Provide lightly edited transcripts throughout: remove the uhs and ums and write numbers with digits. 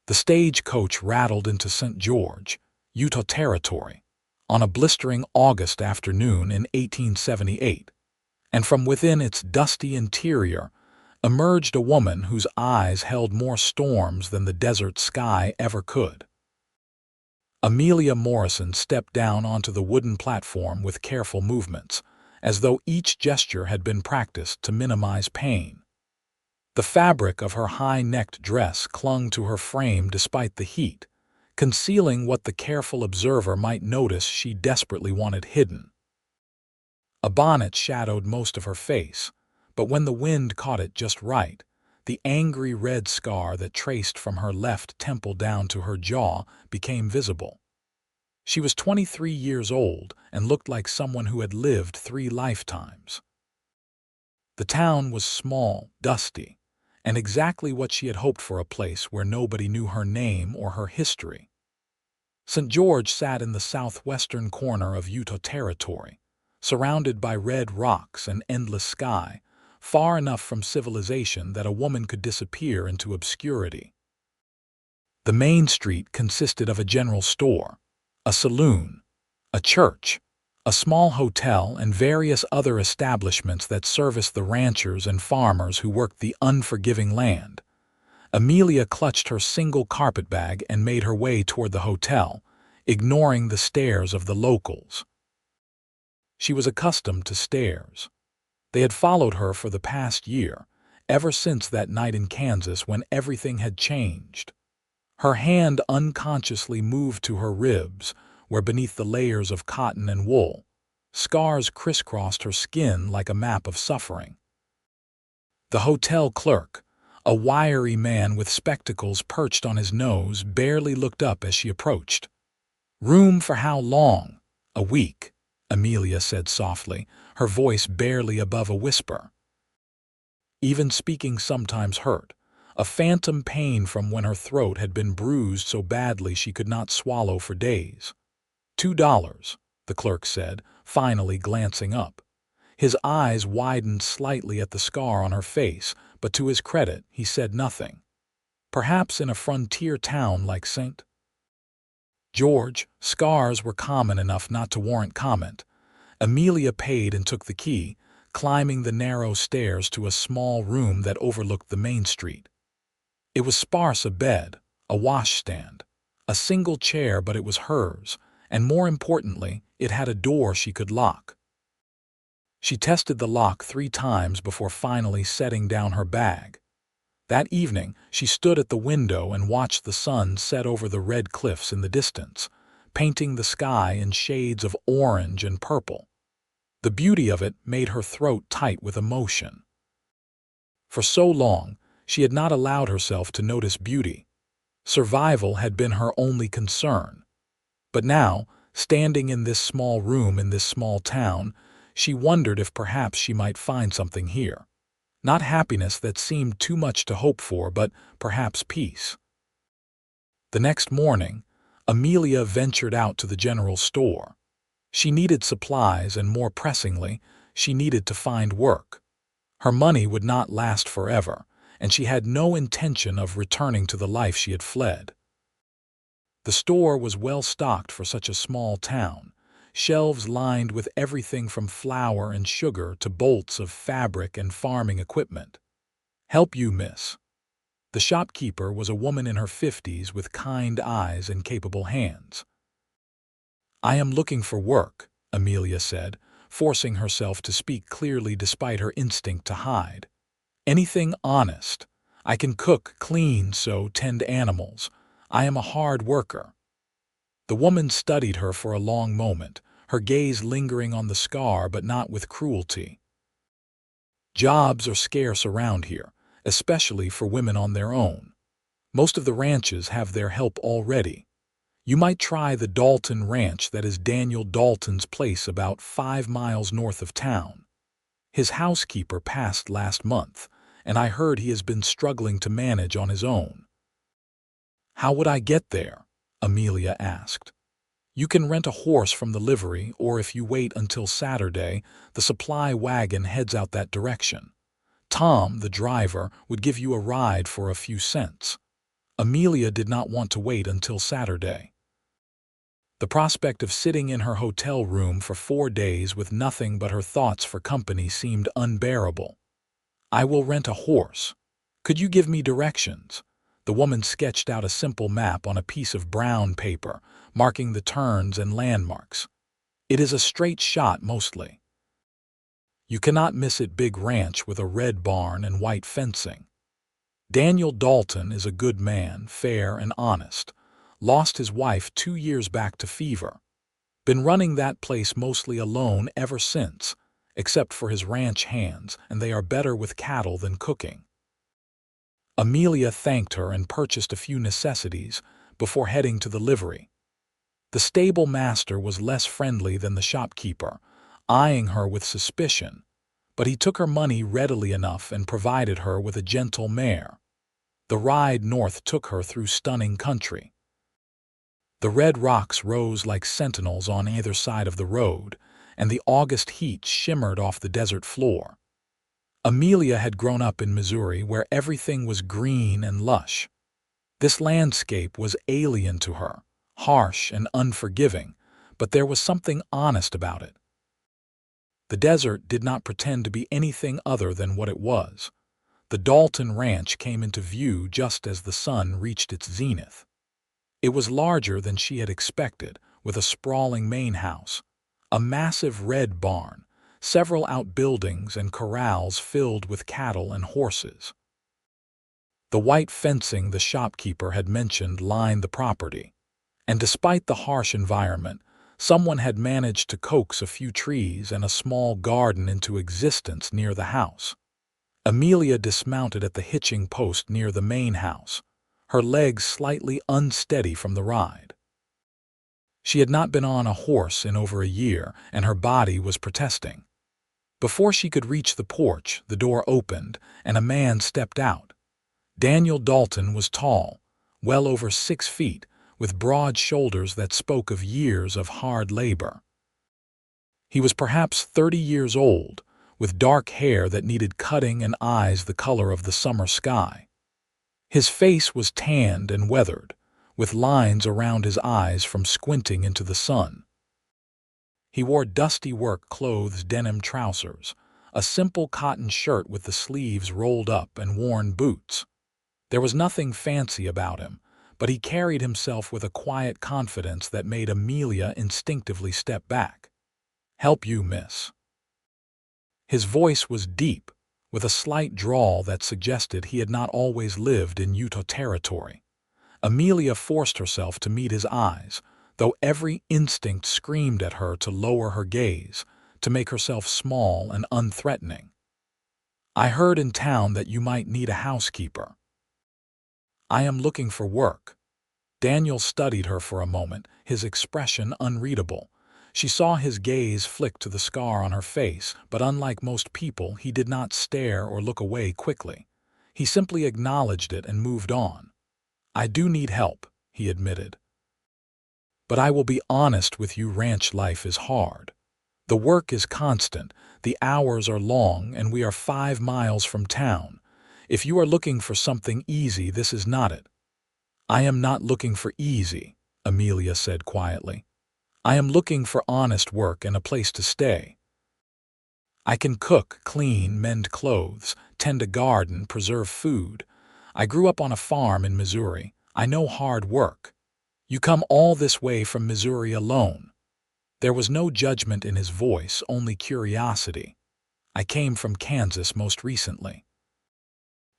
The stagecoach rattled into St. George, Utah Territory, on a blistering August afternoon in 1878, and from within its dusty interior emerged a woman whose eyes held more storms than the desert sky ever could. Amelia Morrison stepped down onto the wooden platform with careful movements, as though each gesture had been practiced to minimize pain. The fabric of her high-necked dress clung to her frame despite the heat, concealing what the careful observer might notice she desperately wanted hidden. A bonnet shadowed most of her face, but when the wind caught it just right, the angry red scar that traced from her left temple down to her jaw became visible. She was 23 years old and looked like someone who had lived 3 lifetimes. The town was small, dusty, and exactly what she had hoped for, a place where nobody knew her name or her history. St. George sat in the southwestern corner of Utah Territory, surrounded by red rocks and endless sky, far enough from civilization that a woman could disappear into obscurity. The main street consisted of a general store, a saloon, a church, a small hotel, and various other establishments that serviced the ranchers and farmers who worked the unforgiving land. Amelia clutched her single carpetbag and made her way toward the hotel, ignoring the stares of the locals. She was accustomed to stares. They had followed her for the past year, ever since that night in Kansas when everything had changed. Her hand unconsciously moved to her ribs, where beneath the layers of cotton and wool, scars crisscrossed her skin like a map of suffering. The hotel clerk, a wiry man with spectacles perched on his nose, barely looked up as she approached. "Room for how long?" "A week," Amelia said softly, her voice barely above a whisper. Even speaking sometimes hurt, a phantom pain from when her throat had been bruised so badly she could not swallow for days. $2, the clerk said, finally glancing up. His eyes widened slightly at the scar on her face, but to his credit, he said nothing. Perhaps in a frontier town like St. George, scars were common enough not to warrant comment. Amelia paid and took the key, climbing the narrow stairs to a small room that overlooked the main street. It was sparse: a bed, a washstand, a single chair, but it was hers, and more importantly, it had a door she could lock. She tested the lock 3 times before finally setting down her bag. That evening, she stood at the window and watched the sun set over the red cliffs in the distance, painting the sky in shades of orange and purple. The beauty of it made her throat tight with emotion. For so long, she had not allowed herself to notice beauty. Survival had been her only concern. But now, standing in this small room in this small town, she wondered if perhaps she might find something here. Not happiness that seemed too much to hope for, but perhaps peace. The next morning, Amelia ventured out to the general store. She needed supplies, and more pressingly, she needed to find work. Her money would not last forever, and she had no intention of returning to the life she had fled. The store was well stocked for such a small town, shelves lined with everything from flour and sugar to bolts of fabric and farming equipment. "Help you, miss?" The shopkeeper was a woman in her 50s with kind eyes and capable hands. "I am looking for work," Amelia said, forcing herself to speak clearly despite her instinct to hide. "Anything honest. I can cook, clean, sew, tend animals. I am a hard worker." The woman studied her for a long moment, her gaze lingering on the scar but not with cruelty. "Jobs are scarce around here, especially for women on their own. Most of the ranches have their help already. You might try the Dalton Ranch. That is Daniel Dalton's place about 5 miles north of town. His housekeeper passed last month, and I heard he has been struggling to manage on his own." "How would I get there?" Amelia asked. "You can rent a horse from the livery, or if you wait until Saturday, the supply wagon heads out that direction. Tom, the driver, would give you a ride for a few cents." Amelia did not want to wait until Saturday. The prospect of sitting in her hotel room for 4 days with nothing but her thoughts for company seemed unbearable. "I will rent a horse. Could you give me directions?" The woman sketched out a simple map on a piece of brown paper, marking the turns and landmarks. "It is a straight shot mostly. You cannot miss it. Big ranch with a red barn and white fencing. Daniel Dalton is a good man, fair and honest. Lost his wife 2 years back to fever. Been running that place mostly alone ever since, except for his ranch hands, and they are better with cattle than cooking." Amelia thanked her and purchased a few necessities before heading to the livery. The stable master was less friendly than the shopkeeper, eyeing her with suspicion, but he took her money readily enough and provided her with a gentle mare. The ride north took her through stunning country. The red rocks rose like sentinels on either side of the road, and the August heat shimmered off the desert floor. Amelia had grown up in Missouri, where everything was green and lush. This landscape was alien to her, harsh and unforgiving, but there was something honest about it. The desert did not pretend to be anything other than what it was. The Dalton Ranch came into view just as the sun reached its zenith. It was larger than she had expected, with a sprawling main house, a massive red barn, several outbuildings and corrals filled with cattle and horses. The white fencing the shopkeeper had mentioned lined the property, and despite the harsh environment, someone had managed to coax a few trees and a small garden into existence near the house. Amelia dismounted at the hitching post near the main house, her legs slightly unsteady from the ride. She had not been on a horse in over a year, and her body was protesting. Before she could reach the porch, the door opened, and a man stepped out. Daniel Dalton was tall, well over 6 feet, with broad shoulders that spoke of years of hard labor. He was perhaps 30 years old, with dark hair that needed cutting and eyes the color of the summer sky. His face was tanned and weathered, with lines around his eyes from squinting into the sun. He wore dusty work clothes, denim trousers, a simple cotton shirt with the sleeves rolled up, and worn boots. There was nothing fancy about him, but he carried himself with a quiet confidence that made Amelia instinctively step back. "Help you, miss?" His voice was deep, with a slight drawl that suggested he had not always lived in Utah territory. Amelia forced herself to meet his eyes, though every instinct screamed at her to lower her gaze, to make herself small and unthreatening. "I heard in town that you might need a housekeeper." "I am looking for work." Daniel studied her for a moment, his expression unreadable. She saw his gaze flick to the scar on her face, but unlike most people, he did not stare or look away quickly. He simply acknowledged it and moved on. "I do need help," he admitted. "But I will be honest with you, ranch life is hard. The work is constant, the hours are long, and we are 5 miles from town. If you are looking for something easy, this is not it." "I am not looking for easy," Amelia said quietly. "I am looking for honest work and a place to stay. I can cook, clean, mend clothes, tend a garden, preserve food. I grew up on a farm in Missouri. I know hard work. You come all this way from Missouri alone." There was no judgment in his voice, only curiosity. "I came from Kansas most recently."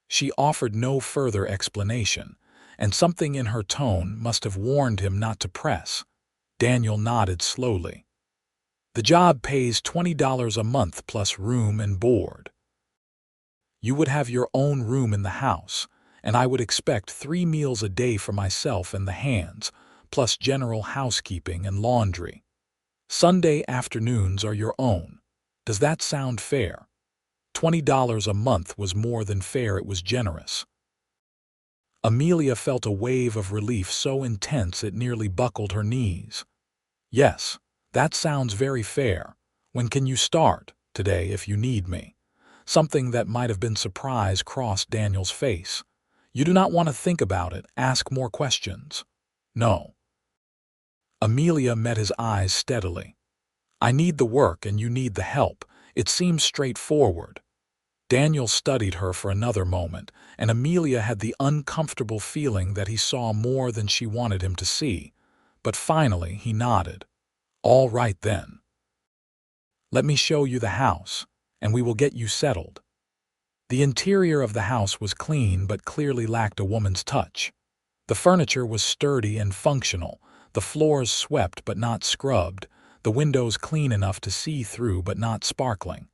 She offered no further explanation, and something in her tone must have warned him not to press. Daniel nodded slowly. "The job pays $20 a month plus room and board. You would have your own room in the house, and I would expect 3 meals a day for myself and the hands, plus general housekeeping and laundry. Sunday afternoons are your own. Does that sound fair?" $20 a month was more than fair, it was generous. Amelia felt a wave of relief so intense it nearly buckled her knees. "Yes, that sounds very fair. When can you start?" "Today, if you need me." Something that might have been surprise crossed Daniel's face. You do not want to think about it, ask more questions. No. Amelia met his eyes steadily. I need the work and you need the help. It seems straightforward. Daniel studied her for another moment, and Amelia had the uncomfortable feeling that he saw more than she wanted him to see. But finally he nodded. All right then. Let me show you the house, and we will get you settled. The interior of the house was clean but clearly lacked a woman's touch. The furniture was sturdy and functional, the floors swept but not scrubbed, the windows clean enough to see through but not sparkling.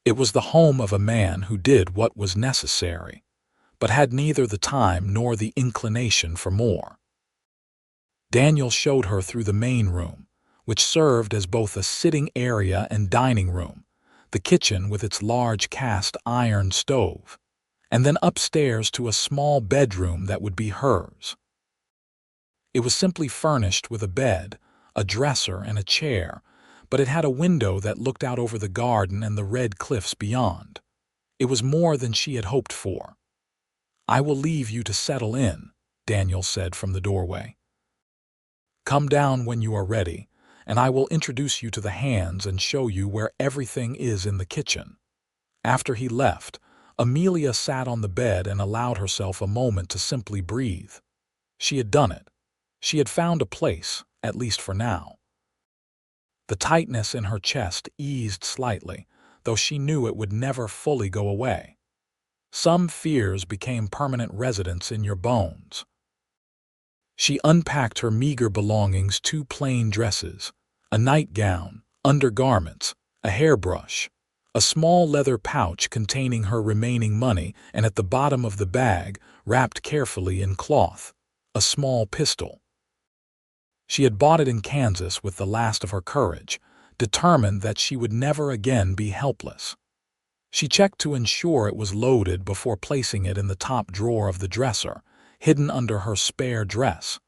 It was the home of a man who did what was necessary, but had neither the time nor the inclination for more. Daniel showed her through the main room, which served as both a sitting area and dining room, the kitchen with its large cast iron stove, and then upstairs to a small bedroom that would be hers. It was simply furnished with a bed, a dresser, and a chair, but it had a window that looked out over the garden and the red cliffs beyond. It was more than she had hoped for. I will leave you to settle in, Daniel said from the doorway. Come down when you are ready, and I will introduce you to the hands and show you where everything is in the kitchen. After he left, Amelia sat on the bed and allowed herself a moment to simply breathe. She had done it. She had found a place, at least for now. The tightness in her chest eased slightly, though she knew it would never fully go away. Some fears became permanent residents in your bones. She unpacked her meager belongings: 2 plain dresses, a nightgown, undergarments, a hairbrush, a small leather pouch containing her remaining money, and at the bottom of the bag, wrapped carefully in cloth, a small pistol. She had bought it in Kansas with the last of her courage, determined that she would never again be helpless. She checked to ensure it was loaded before placing it in the top drawer of the dresser, hidden under her spare dress.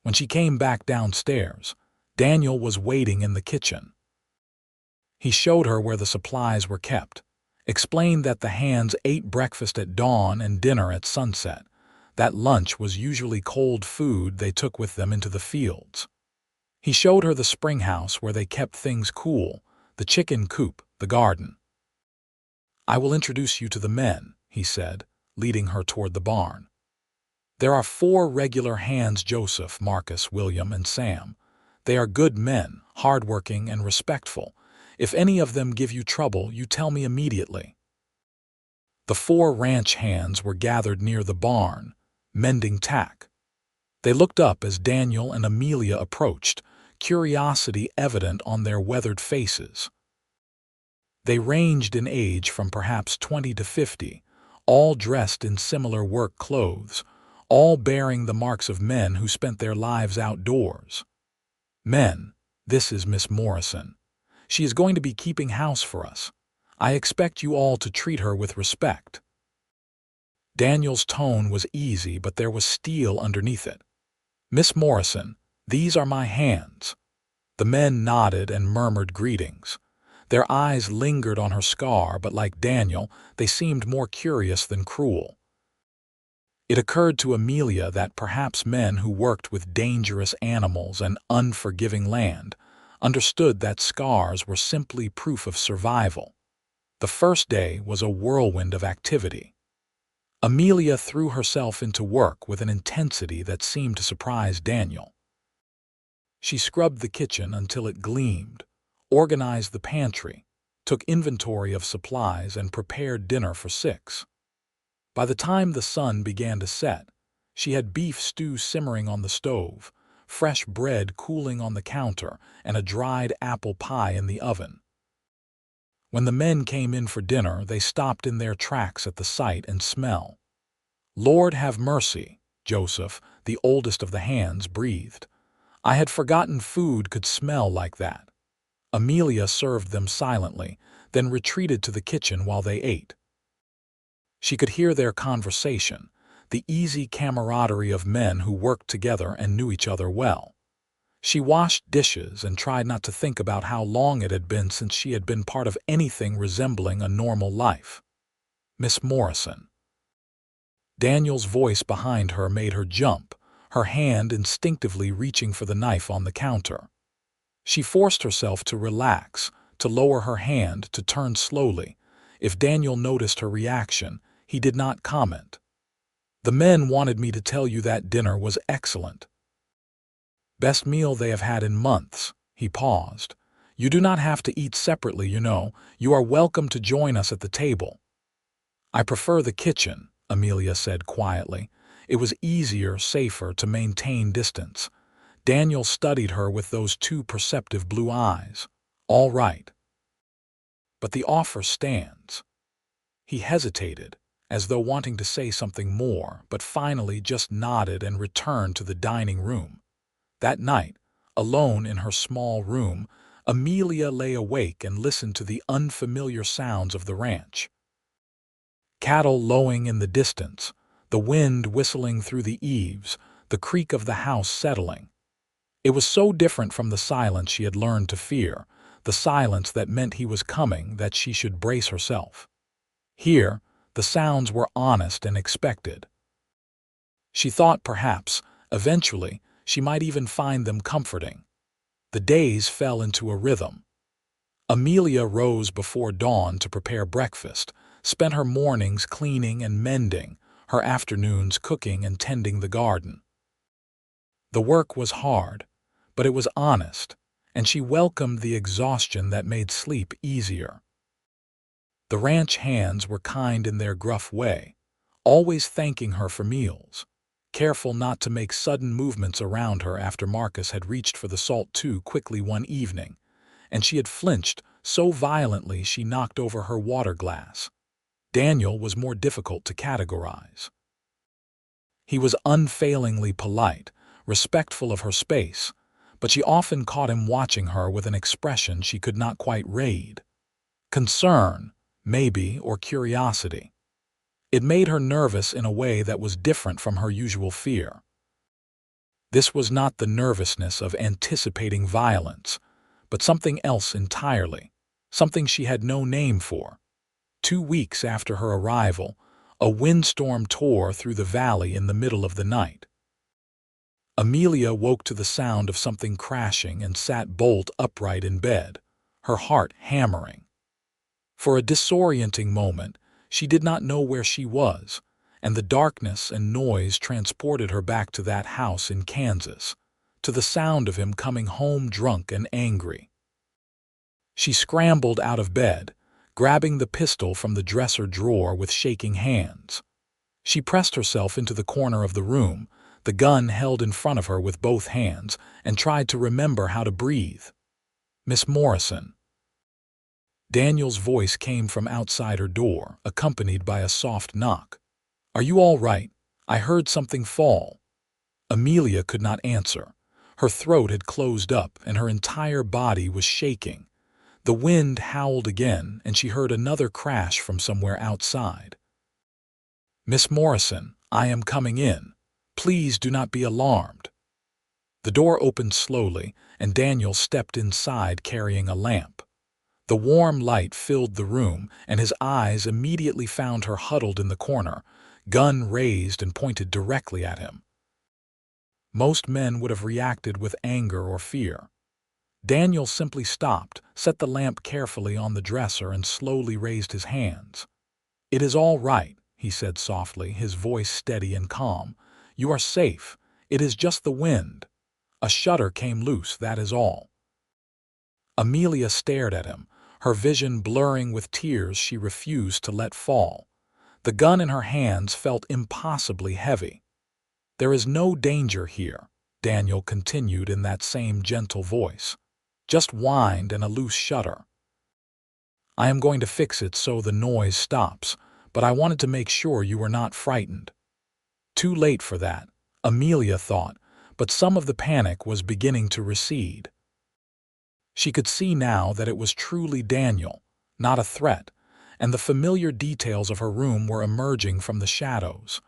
When she came back downstairs, Daniel was waiting in the kitchen. He showed her where the supplies were kept, explained that the hands ate breakfast at dawn and dinner at sunset, that lunch was usually cold food they took with them into the fields. He showed her the spring house where they kept things cool, the chicken coop, the garden. I will introduce you to the men, he said, leading her toward the barn. There are 4 regular hands: Joseph, Marcus, William, and Sam. They are good men, hardworking and respectful. If any of them give you trouble, you tell me immediately. The 4 ranch hands were gathered near the barn, mending tack. They looked up as Daniel and Amelia approached, curiosity evident on their weathered faces. They ranged in age from perhaps 20 to 50, all dressed in similar work clothes, all bearing the marks of men who spent their lives outdoors. Men, this is Miss Morrison. She is going to be keeping house for us. I expect you all to treat her with respect. Daniel's tone was easy, but there was steel underneath it. Miss Morrison, these are my hands. The men nodded and murmured greetings. Their eyes lingered on her scar, but like Daniel, they seemed more curious than cruel. It occurred to Amelia that perhaps men who worked with dangerous animals and unforgiving land understood that scars were simply proof of survival. The first day was a whirlwind of activity. Amelia threw herself into work with an intensity that seemed to surprise Daniel. She scrubbed the kitchen until it gleamed, organized the pantry, took inventory of supplies, and prepared dinner for 6. By the time the sun began to set, she had beef stew simmering on the stove, fresh bread cooling on the counter, and a dried apple pie in the oven. When the men came in for dinner, they stopped in their tracks at the sight and smell. Lord have mercy, Joseph, the oldest of the hands, breathed. I had forgotten food could smell like that. Amelia served them silently, then retreated to the kitchen while they ate. She could hear their conversation, the easy camaraderie of men who worked together and knew each other well. She washed dishes and tried not to think about how long it had been since she had been part of anything resembling a normal life. Miss Morrison. Daniel's voice behind her made her jump, her hand instinctively reaching for the knife on the counter. She forced herself to relax, to lower her hand, to turn slowly. If Daniel noticed her reaction, he did not comment. "The men wanted me to tell you that dinner was excellent. Best meal they have had in months." He paused. "You do not have to eat separately, you know. You are welcome to join us at the table." "I prefer the kitchen," Amelia said quietly. It was easier, safer to maintain distance. Daniel studied her with those two perceptive blue eyes. "All right. But the offer stands." He hesitated, as though wanting to say something more, but finally just nodded and returned to the dining room. That night, alone in her small room, Amelia lay awake and listened to the unfamiliar sounds of the ranch. Cattle lowing in the distance, the wind whistling through the eaves, the creak of the house settling. It was so different from the silence she had learned to fear, the silence that meant he was coming, that she should brace herself. Here, the sounds were honest and expected. She thought perhaps, eventually, she might even find them comforting. The days fell into a rhythm. Amelia rose before dawn to prepare breakfast, spent her mornings cleaning and mending, her afternoons cooking and tending the garden. The work was hard, but it was honest, and she welcomed the exhaustion that made sleep easier. The ranch hands were kind in their gruff way, always thanking her for meals, careful not to make sudden movements around her after Marcus had reached for the salt too quickly one evening, and she had flinched so violently she knocked over her water glass. Daniel was more difficult to categorize. He was unfailingly polite, respectful of her space, but she often caught him watching her with an expression she could not quite read. Concern, maybe, or curiosity. It made her nervous in a way that was different from her usual fear. This was not the nervousness of anticipating violence, but something else entirely, something she had no name for. 2 weeks after her arrival, a windstorm tore through the valley in the middle of the night. Amelia woke to the sound of something crashing and sat bolt upright in bed, her heart hammering. For a disorienting moment, she did not know where she was, and the darkness and noise transported her back to that house in Kansas, to the sound of him coming home drunk and angry. She scrambled out of bed, grabbing the pistol from the dresser drawer with shaking hands. She pressed herself into the corner of the room, the gun held in front of her with both hands, and tried to remember how to breathe. "Miss Morrison." Daniel's voice came from outside her door, accompanied by a soft knock. "Are you all right? I heard something fall." Amelia could not answer. Her throat had closed up, and her entire body was shaking. The wind howled again, and she heard another crash from somewhere outside. "Miss Morrison, I am coming in. Please do not be alarmed." The door opened slowly, and Daniel stepped inside carrying a lamp. The warm light filled the room, and his eyes immediately found her huddled in the corner, gun raised and pointed directly at him. Most men would have reacted with anger or fear. Daniel simply stopped, set the lamp carefully on the dresser, and slowly raised his hands. "It is all right," he said softly, his voice steady and calm. "You are safe. It is just the wind. A shutter came loose, that is all." Amelia stared at him, her vision blurring with tears she refused to let fall. The gun in her hands felt impossibly heavy. "There is no danger here," Daniel continued in that same gentle voice. "Just wind and a loose shutter. I am going to fix it so the noise stops, but I wanted to make sure you were not frightened." Too late for that, Amelia thought, but some of the panic was beginning to recede. She could see now that it was truly Daniel, not a threat, and the familiar details of her room were emerging from the shadows.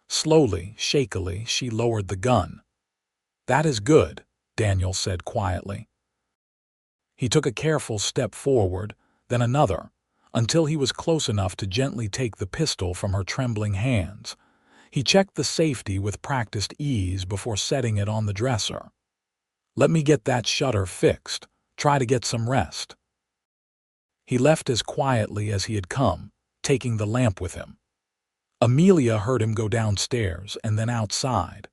Slowly, shakily, she lowered the gun. "That is good," Daniel said quietly. He took a careful step forward, then another, until he was close enough to gently take the pistol from her trembling hands. He checked the safety with practiced ease before setting it on the dresser. "Let me get that shutter fixed. Try to get some rest." He left as quietly as he had come, taking the lamp with him. Amelia heard him go downstairs and then outside.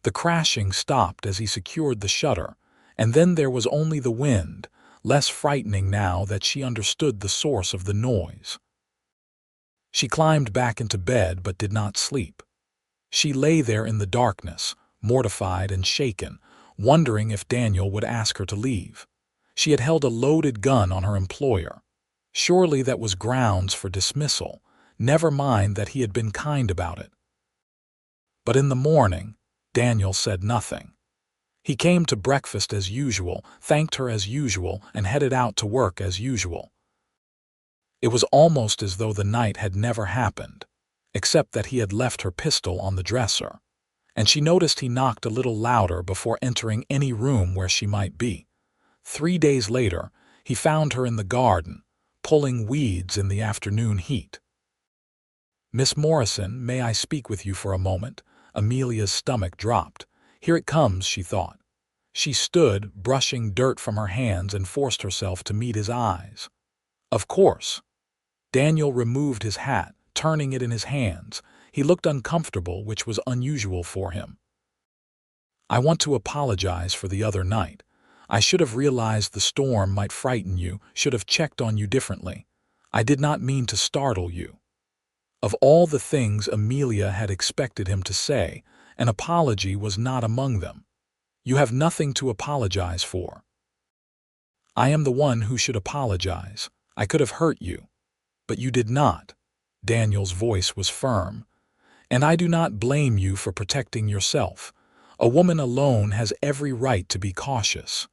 The crashing stopped as he secured the shutter, and then there was only the wind, less frightening now that she understood the source of the noise. She climbed back into bed but did not sleep. She lay there in the darkness, mortified and shaken, wondering if Daniel would ask her to leave. She had held a loaded gun on her employer. Surely that was grounds for dismissal, never mind that he had been kind about it. But in the morning, Daniel said nothing. He came to breakfast as usual, thanked her as usual, and headed out to work as usual. It was almost as though the night had never happened, except that he had left her pistol on the dresser, and she noticed he knocked a little louder before entering any room where she might be. 3 days later, he found her in the garden, pulling weeds in the afternoon heat. "Miss Morrison, may I speak with you for a moment?" Amelia's stomach dropped. Here it comes, she thought. She stood, brushing dirt from her hands, and forced herself to meet his eyes. "Of course." Daniel removed his hat, turning it in his hands. He looked uncomfortable, which was unusual for him. "I want to apologize for the other night. I should have realized the storm might frighten you, should have checked on you differently. I did not mean to startle you." Of all the things Amelia had expected him to say, an apology was not among them. "You have nothing to apologize for." "I am the one who should apologize. I could have hurt you. But you did not." Daniel's voice was firm. "And I do not blame you for protecting yourself. A woman alone has every right to be cautious."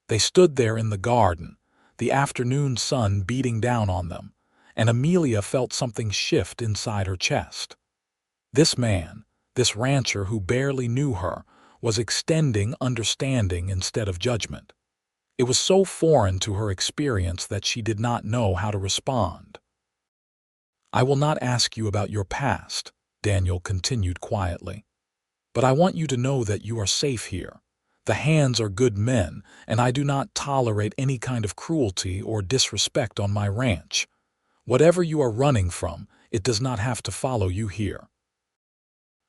They stood there in the garden, the afternoon sun beating down on them, and Amelia felt something shift inside her chest. This man, this rancher who barely knew her, was extending understanding instead of judgment. It was so foreign to her experience that she did not know how to respond. "I will not ask you about your past," Daniel continued quietly. "But I want you to know that you are safe here. The Hands are good men, and I do not tolerate any kind of cruelty or disrespect on my ranch. Whatever you are running from, it does not have to follow you here."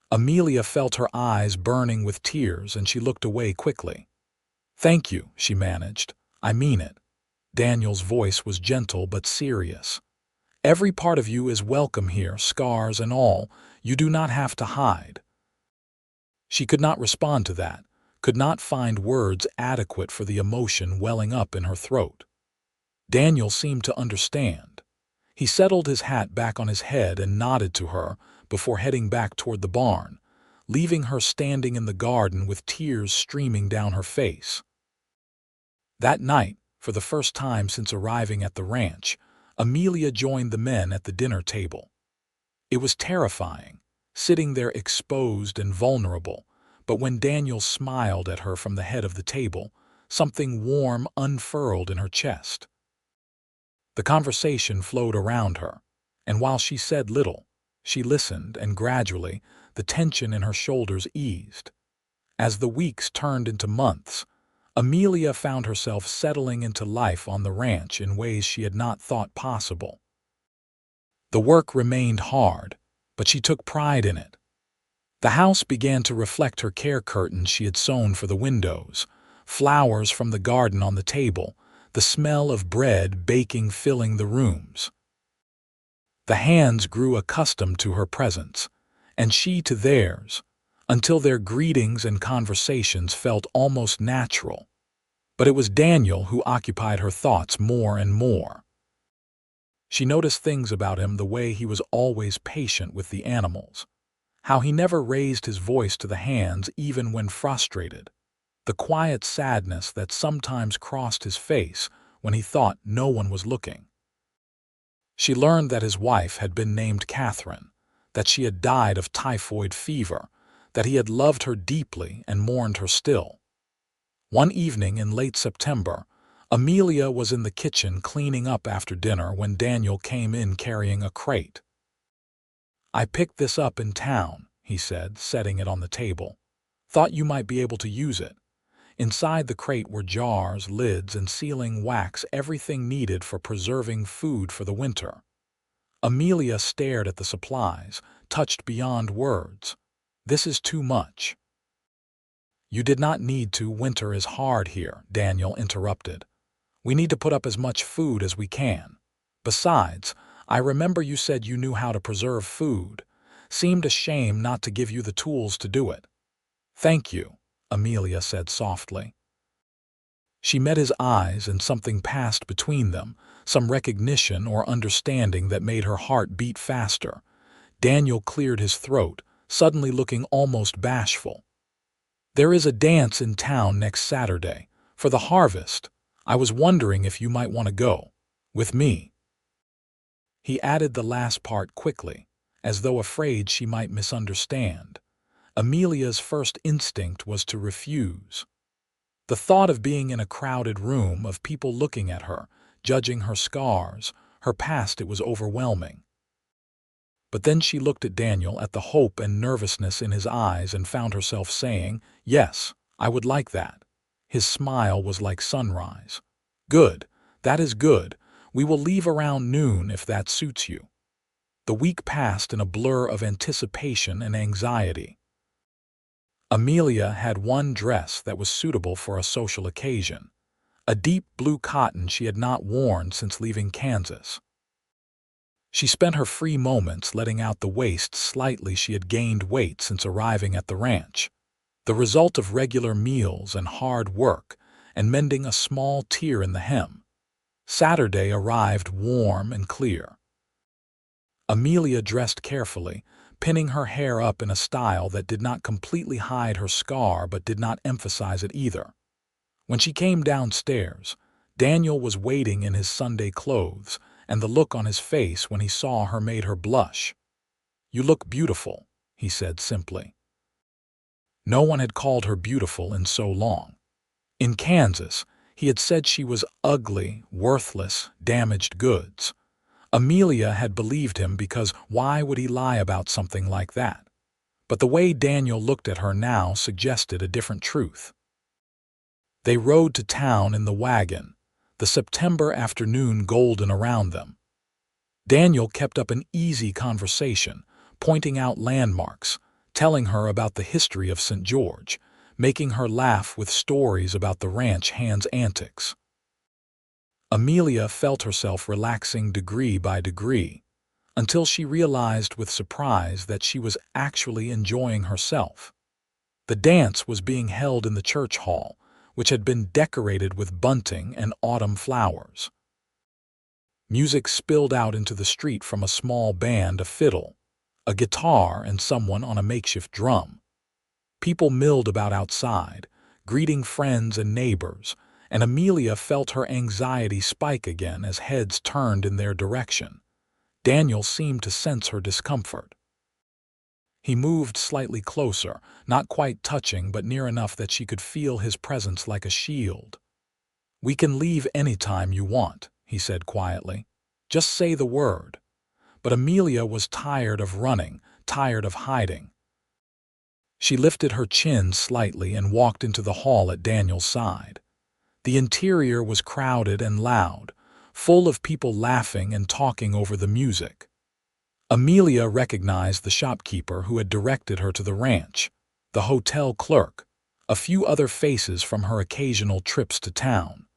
Amelia felt her eyes burning with tears, and she looked away quickly. "Thank you," she managed. "I mean it." Daniel's voice was gentle but serious. "Every part of you is welcome here, scars and all. You do not have to hide." She could not respond to that, could not find words adequate for the emotion welling up in her throat. Daniel seemed to understand. He settled his hat back on his head and nodded to her before heading back toward the barn, leaving her standing in the garden with tears streaming down her face. That night, for the first time since arriving at the ranch, Amelia joined the men at the dinner table. It was terrifying, sitting there exposed and vulnerable, but when Daniel smiled at her from the head of the table, something warm unfurled in her chest. The conversation flowed around her, and while she said little, she listened, and gradually the tension in her shoulders eased. As the weeks turned into months, Amelia found herself settling into life on the ranch in ways she had not thought possible. The work remained hard, but she took pride in it. The house began to reflect her care curtains she had sewn for the windows, flowers from the garden on the table, the smell of bread baking filling the rooms. The Hands grew accustomed to her presence, and she to theirs, until their greetings and conversations felt almost natural. But it was Daniel who occupied her thoughts more and more. She noticed things about him: the way he was always patient with the animals, how he never raised his voice to the Hands even when frustrated, the quiet sadness that sometimes crossed his face when he thought no one was looking. She learned that his wife had been named Catherine, that she had died of typhoid fever, that he had loved her deeply and mourned her still. One evening in late September, Amelia was in the kitchen cleaning up after dinner when Daniel came in carrying a crate. "I picked this up in town," he said, setting it on the table. "Thought you might be able to use it." Inside the crate were jars, lids, and sealing wax, everything needed for preserving food for the winter. Amelia stared at the supplies, touched beyond words. "This is too much." "You did not need to. Winter is hard here," Daniel interrupted. "We need to put up as much food as we can. Besides, I remember you said you knew how to preserve food. Seemed a shame not to give you the tools to do it." "Thank you," Amelia said softly. She met his eyes and something passed between them, some recognition or understanding that made her heart beat faster. Daniel cleared his throat, suddenly looking almost bashful. "There is a dance in town next Saturday, for the harvest. I was wondering if you might want to go. With me." He added the last part quickly, as though afraid she might misunderstand. Amelia's first instinct was to refuse. The thought of being in a crowded room, of people looking at her, judging her scars, her past, it was overwhelming. But then she looked at Daniel, at the hope and nervousness in his eyes, and found herself saying, "Yes, I would like that." His smile was like sunrise. "Good, that is good. We will leave around noon if that suits you." The week passed in a blur of anticipation and anxiety. Amelia had one dress that was suitable for a social occasion, a deep blue cotton she had not worn since leaving Kansas. She spent her free moments letting out the waist slightly. She had gained weight since arriving at the ranch, the result of regular meals and hard work, and mending a small tear in the hem. Saturday arrived warm and clear. Amelia dressed carefully, pinning her hair up in a style that did not completely hide her scar but did not emphasize it either. When she came downstairs, Daniel was waiting in his Sunday clothes, and the look on his face when he saw her made her blush. "You look beautiful," he said simply. No one had called her beautiful in so long. In Kansas, he had said she was ugly, worthless, damaged goods. Amelia had believed him because why would he lie about something like that? But the way Daniel looked at her now suggested a different truth. They rode to town in the wagon, the September afternoon golden around them. Daniel kept up an easy conversation, pointing out landmarks, telling her about the history of St. George, making her laugh with stories about the ranch hand's antics. Amelia felt herself relaxing degree by degree, until she realized with surprise that she was actually enjoying herself. The dance was being held in the church hall, which had been decorated with bunting and autumn flowers. Music spilled out into the street from a small band, a fiddle, a guitar, and someone on a makeshift drum. People milled about outside, greeting friends and neighbors, and Amelia felt her anxiety spike again as heads turned in their direction. Daniel seemed to sense her discomfort. He moved slightly closer, not quite touching but near enough that she could feel his presence like a shield. "We can leave any time you want," he said quietly. "Just say the word." But Amelia was tired of running, tired of hiding. She lifted her chin slightly and walked into the hall at Daniel's side. The interior was crowded and loud, full of people laughing and talking over the music. Amelia recognized the shopkeeper who had directed her to the ranch, the hotel clerk, a few other faces from her occasional trips to town.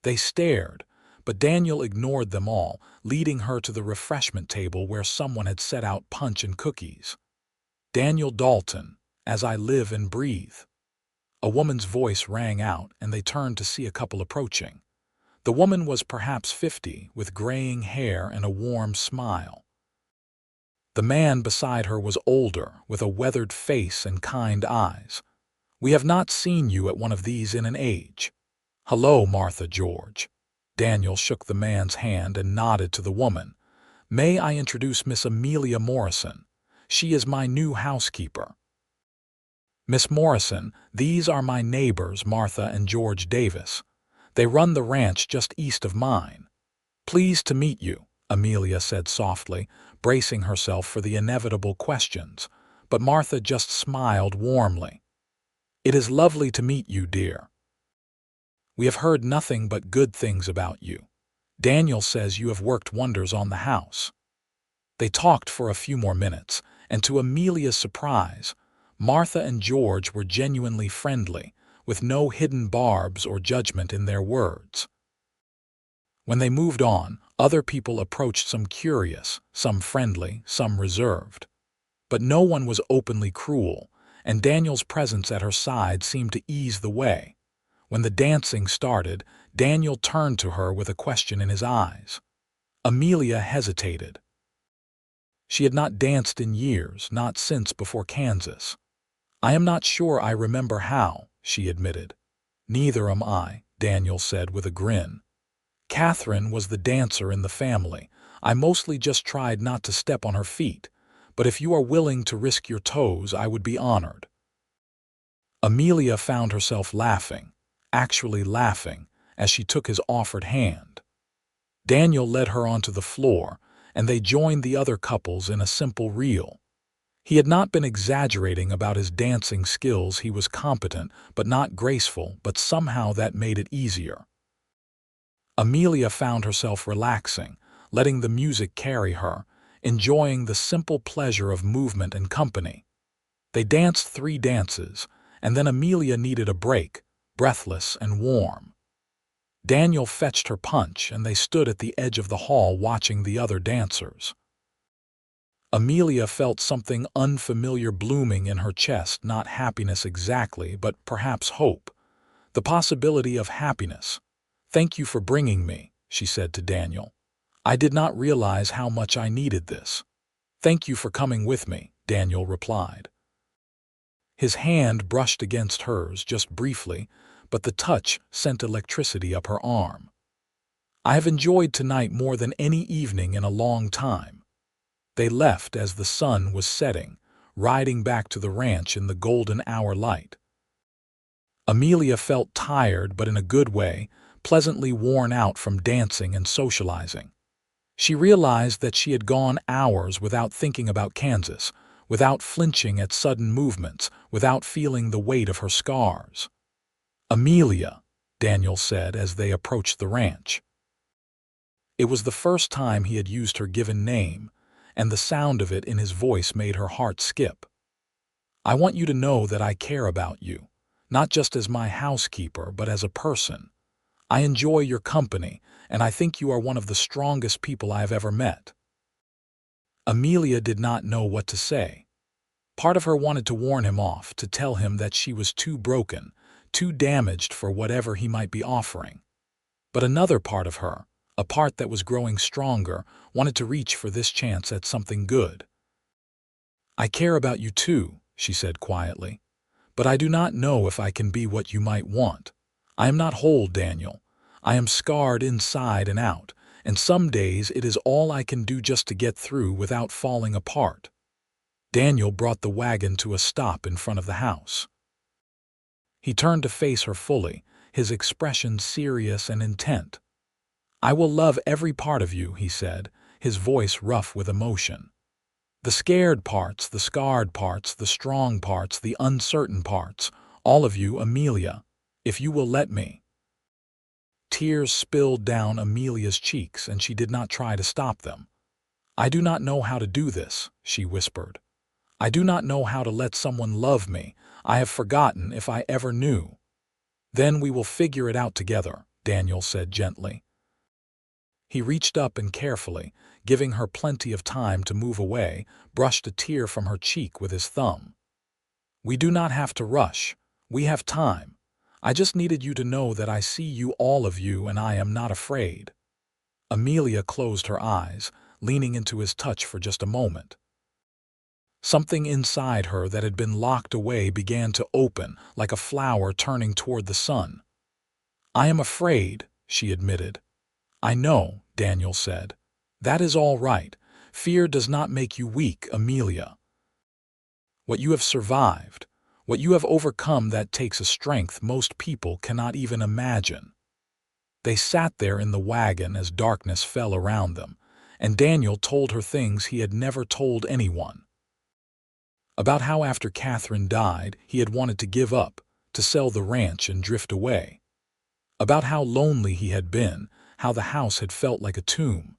They stared, but Daniel ignored them all, leading her to the refreshment table where someone had set out punch and cookies. "Daniel Dalton, as I live and breathe." A woman's voice rang out, and they turned to see a couple approaching. The woman was perhaps 50, with graying hair and a warm smile. The man beside her was older, with a weathered face and kind eyes. "We have not seen you at one of these in an age." "Hello, Martha George." Daniel shook the man's hand and nodded to the woman. "May I introduce Miss Amelia Morrison? She is my new housekeeper." "Miss Morrison, these are my neighbors, Martha and George Davis. They run the ranch just east of mine." "Pleased to meet you," Amelia said softly, bracing herself for the inevitable questions, but Martha just smiled warmly. "It is lovely to meet you, dear. We have heard nothing but good things about you. Daniel says you have worked wonders on the house." They talked for a few more minutes, and to Amelia's surprise, Martha and George were genuinely friendly, with no hidden barbs or judgment in their words. When they moved on, other people approached, some curious, some friendly, some reserved. But no one was openly cruel, and Daniel's presence at her side seemed to ease the way. When the dancing started, Daniel turned to her with a question in his eyes. Amelia hesitated. She had not danced in years, not since before Kansas. "I am not sure I remember how," she admitted. "Neither am I," Daniel said with a grin. "Catherine was the dancer in the family. I mostly just tried not to step on her feet, but if you are willing to risk your toes, I would be honored." Amelia found herself laughing, actually laughing, as she took his offered hand. Daniel led her onto the floor, and they joined the other couples in a simple reel. He had not been exaggerating about his dancing skills. He was competent, but not graceful, but somehow that made it easier. Amelia found herself relaxing, letting the music carry her, enjoying the simple pleasure of movement and company. They danced 3 dances, and then Amelia needed a break, breathless and warm. Daniel fetched her punch, and they stood at the edge of the hall watching the other dancers. Amelia felt something unfamiliar blooming in her chest, not happiness exactly, but perhaps hope. The possibility of happiness. "Thank you for bringing me," she said to Daniel. "I did not realize how much I needed this." "Thank you for coming with me," Daniel replied. His hand brushed against hers just briefly, but the touch sent electricity up her arm. "I have enjoyed tonight more than any evening in a long time." They left as the sun was setting, riding back to the ranch in the golden hour light. Amelia felt tired, but in a good way, pleasantly worn out from dancing and socializing. She realized that she had gone hours without thinking about Kansas, without flinching at sudden movements, without feeling the weight of her scars. "Amelia," Daniel said as they approached the ranch. It was the first time he had used her given name, and the sound of it in his voice made her heart skip. "I want you to know that I care about you, not just as my housekeeper, but as a person. I enjoy your company, and I think you are one of the strongest people I have ever met." Amelia did not know what to say. Part of her wanted to warn him off, to tell him that she was too broken, too damaged for whatever he might be offering. But another part of her, a part that was growing stronger, wanted to reach for this chance at something good. "I care about you too," she said quietly, "but I do not know if I can be what you might want. I am not whole, Daniel. I am scarred inside and out, and some days it is all I can do just to get through without falling apart." Daniel brought the wagon to a stop in front of the house. He turned to face her fully, his expression serious and intent. "I will love every part of you," he said, his voice rough with emotion. "The scared parts, the scarred parts, the strong parts, the uncertain parts, all of you, Amelia, if you will let me." Tears spilled down Amelia's cheeks, and she did not try to stop them. "I do not know how to do this," she whispered. "I do not know how to let someone love me. I have forgotten if I ever knew." "Then we will figure it out together," Daniel said gently. He reached up and carefully, giving her plenty of time to move away, brushed a tear from her cheek with his thumb. "We do not have to rush. We have time. I just needed you to know that I see you, all of you, and I am not afraid." Amelia closed her eyes, leaning into his touch for just a moment. Something inside her that had been locked away began to open, like a flower turning toward the sun. "I am afraid," she admitted. "I know," Daniel said. "That is all right. Fear does not make you weak, Amelia. What you have survived, what you have overcome, that takes a strength most people cannot even imagine." They sat there in the wagon as darkness fell around them, and Daniel told her things he had never told anyone. About how after Catherine died, he had wanted to give up, to sell the ranch and drift away. About how lonely he had been, how the house had felt like a tomb.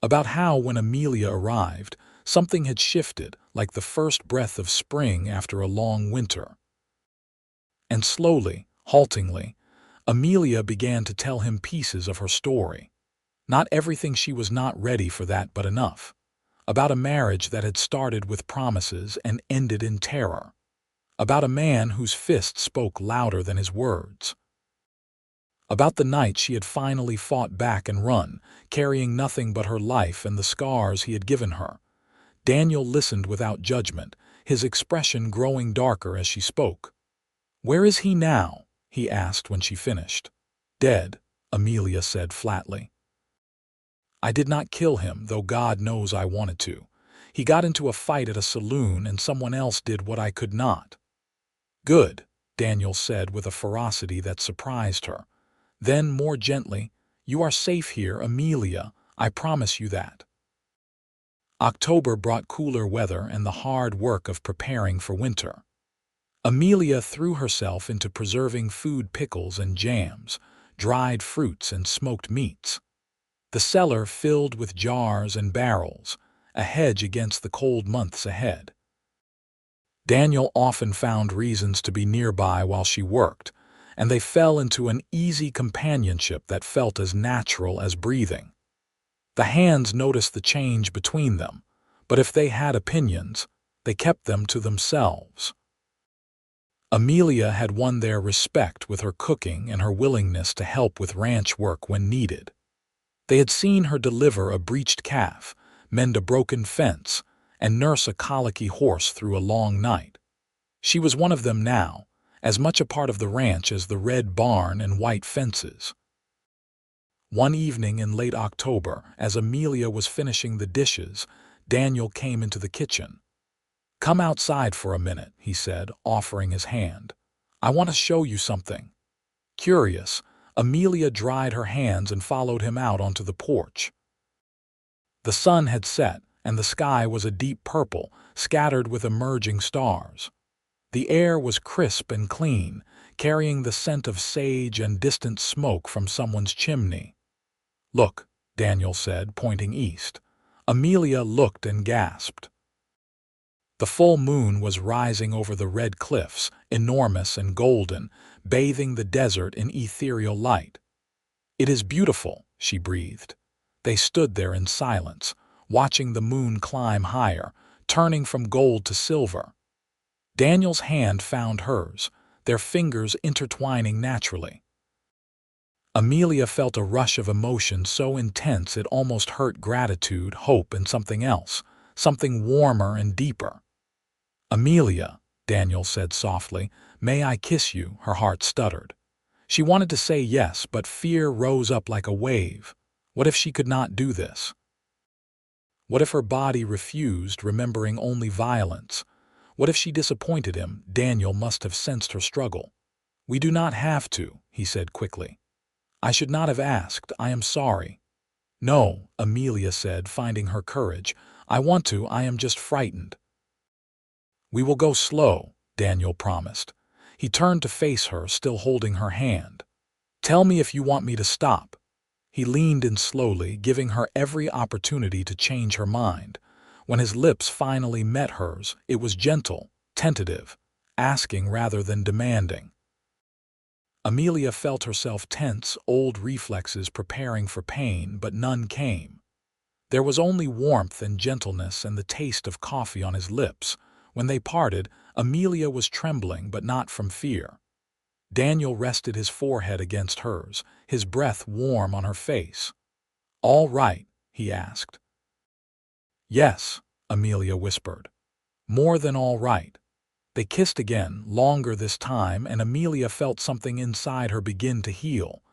About how, when Amelia arrived, something had shifted, like the first breath of spring after a long winter. And slowly, haltingly, Amelia began to tell him pieces of her story. Not everything, she was not ready for that, but enough. About a marriage that had started with promises and ended in terror. About a man whose fist spoke louder than his words. About the night she had finally fought back and run, carrying nothing but her life and the scars he had given her. Daniel listened without judgment, his expression growing darker as she spoke. "Where is he now?" he asked when she finished. "Dead," Amelia said flatly. "I did not kill him, though God knows I wanted to. He got into a fight at a saloon and someone else did what I could not." "Good," Daniel said with a ferocity that surprised her. Then, more gently, "You are safe here, Amelia, I promise you that." October brought cooler weather and the hard work of preparing for winter. Amelia threw herself into preserving food, pickles and jams, dried fruits and smoked meats. The cellar filled with jars and barrels, a hedge against the cold months ahead. Daniel often found reasons to be nearby while she worked, and they fell into an easy companionship that felt as natural as breathing. The hands noticed the change between them, but if they had opinions, they kept them to themselves. Amelia had won their respect with her cooking and her willingness to help with ranch work when needed. They had seen her deliver a breached calf, mend a broken fence, and nurse a colicky horse through a long night. She was one of them now, as much a part of the ranch as the red barn and white fences. One evening in late October, as Amelia was finishing the dishes, Daniel came into the kitchen. "Come outside for a minute," he said, offering his hand. "I want to show you something." Curious, Amelia dried her hands and followed him out onto the porch. The sun had set, and the sky was a deep purple, scattered with emerging stars. The air was crisp and clean, carrying the scent of sage and distant smoke from someone's chimney. "Look," Daniel said, pointing east. Amelia looked and gasped. The full moon was rising over the red cliffs, enormous and golden, bathing the desert in ethereal light. "It is beautiful," she breathed. They stood there in silence, watching the moon climb higher, turning from gold to silver. Daniel's hand found hers, their fingers intertwining naturally. Amelia felt a rush of emotion so intense it almost hurt: gratitude, hope, and something else, something warmer and deeper. "Amelia," Daniel said softly, "may I kiss you?" Her heart stuttered. She wanted to say yes, but fear rose up like a wave. What if she could not do this? What if her body refused, remembering only violence? What if she disappointed him? Daniel must have sensed her struggle. "We do not have to," he said quickly. "I should not have asked. I am sorry." "No," Amelia said, finding her courage. "I want to. I am just frightened." "We will go slow," Daniel promised. He turned to face her, still holding her hand. "Tell me if you want me to stop." He leaned in slowly, giving her every opportunity to change her mind. When his lips finally met hers, it was gentle, tentative, asking rather than demanding. Amelia felt herself tense, old reflexes preparing for pain, but none came. There was only warmth and gentleness and the taste of coffee on his lips. When they parted, Amelia was trembling, but not from fear. Daniel rested his forehead against hers, his breath warm on her face. "All right?" he asked. "Yes," Amelia whispered. "More than all right." They kissed again, longer this time, and Amelia felt something inside her begin to heal.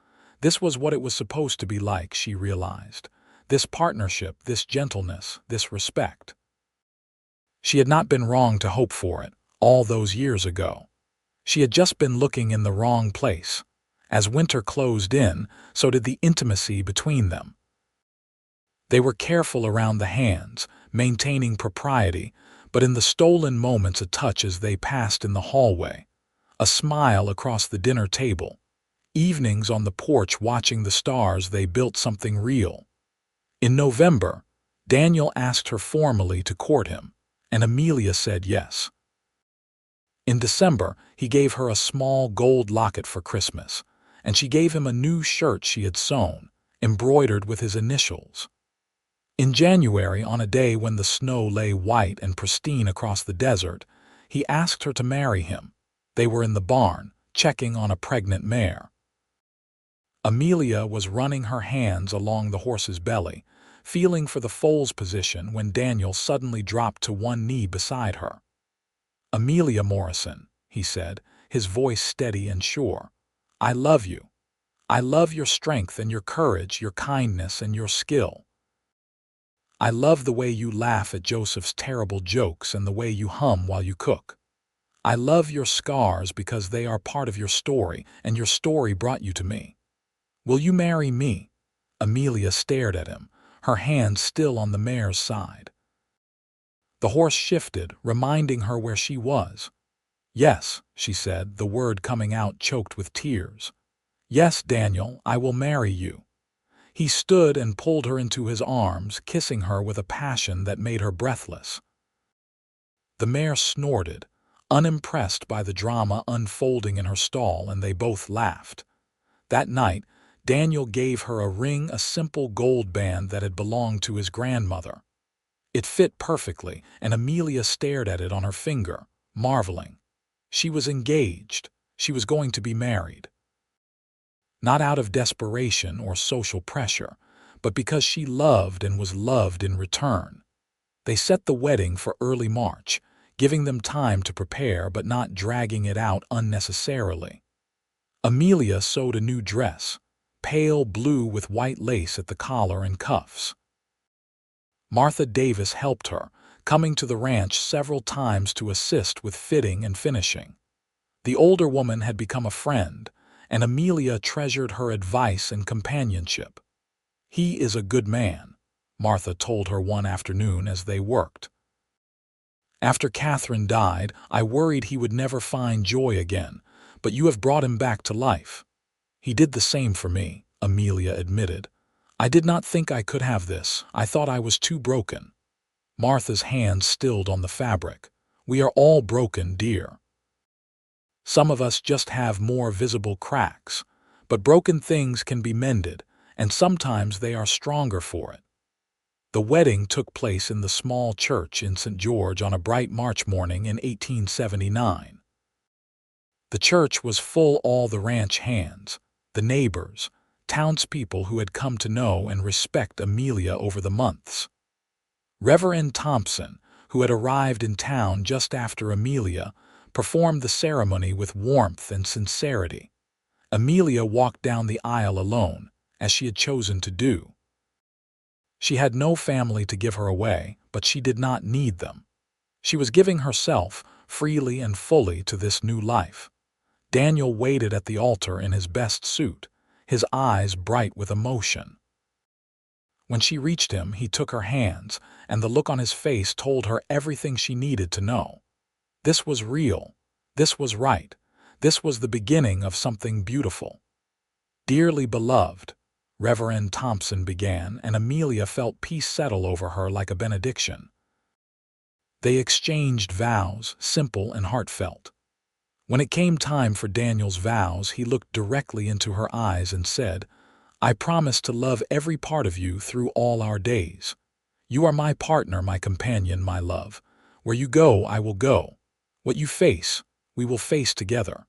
This was what it was supposed to be like, she realized. This partnership, this gentleness, this respect. She had not been wrong to hope for it, all those years ago. She had just been looking in the wrong place. As winter closed in, so did the intimacy between them. They were careful around the hands, maintaining propriety, but in the stolen moments a touch as they passed in the hallway, a smile across the dinner table, evenings on the porch watching the stars, they built something real. In November, Daniel asked her formally to court him, and Amelia said yes. In December, he gave her a small gold locket for Christmas, and she gave him a new shirt she had sewn, embroidered with his initials. In January, on a day when the snow lay white and pristine across the desert, he asked her to marry him. They were in the barn, checking on a pregnant mare. Amelia was running her hands along the horse's belly, feeling for the foal's position when Daniel suddenly dropped to one knee beside her. "Amelia Morrison," he said, his voice steady and sure, "I love you. I love your strength and your courage, your kindness and your skill. I love the way you laugh at Joseph's terrible jokes and the way you hum while you cook. I love your scars because they are part of your story, and your story brought you to me. Will you marry me?" Amelia stared at him, her hand still on the mare's side. The horse shifted, reminding her where she was. "Yes," she said, the word coming out choked with tears. "Yes, Daniel, I will marry you." He stood and pulled her into his arms, kissing her with a passion that made her breathless. The mare snorted, unimpressed by the drama unfolding in her stall, and they both laughed. That night, Daniel gave her a ring, a simple gold band that had belonged to his grandmother. It fit perfectly, and Amelia stared at it on her finger, marveling. She was engaged. She was going to be married. Not out of desperation or social pressure, but because she loved and was loved in return. They set the wedding for early March, giving them time to prepare but not dragging it out unnecessarily. Amelia sewed a new dress, pale blue with white lace at the collar and cuffs. Martha Davis helped her, coming to the ranch several times to assist with fitting and finishing. The older woman had become a friend, and Amelia treasured her advice and companionship. "He is a good man," Martha told her one afternoon as they worked. "After Catherine died, I worried he would never find joy again, but you have brought him back to life." "He did the same for me," Amelia admitted. "I did not think I could have this. I thought I was too broken." Martha's hand stilled on the fabric. "We are all broken, dear. Some of us just have more visible cracks, but broken things can be mended, and sometimes they are stronger for it." The wedding took place in the small church in St. George on a bright March morning in 1879. The church was full, all the ranch hands, the neighbors, townspeople who had come to know and respect Amelia over the months. Reverend Thompson, who had arrived in town just after Amelia, performed the ceremony with warmth and sincerity. Amelia walked down the aisle alone, as she had chosen to do. She had no family to give her away, but she did not need them. She was giving herself, freely and fully, to this new life. Daniel waited at the altar in his best suit, his eyes bright with emotion. When she reached him, he took her hands, and the look on his face told her everything she needed to know. This was real. This was right. This was the beginning of something beautiful. "Dearly beloved," Reverend Thompson began, and Amelia felt peace settle over her like a benediction. They exchanged vows, simple and heartfelt. When it came time for Daniel's vows, he looked directly into her eyes and said, "I promise to love every part of you through all our days. You are my partner, my companion, my love. Where you go, I will go. What you face, we will face together."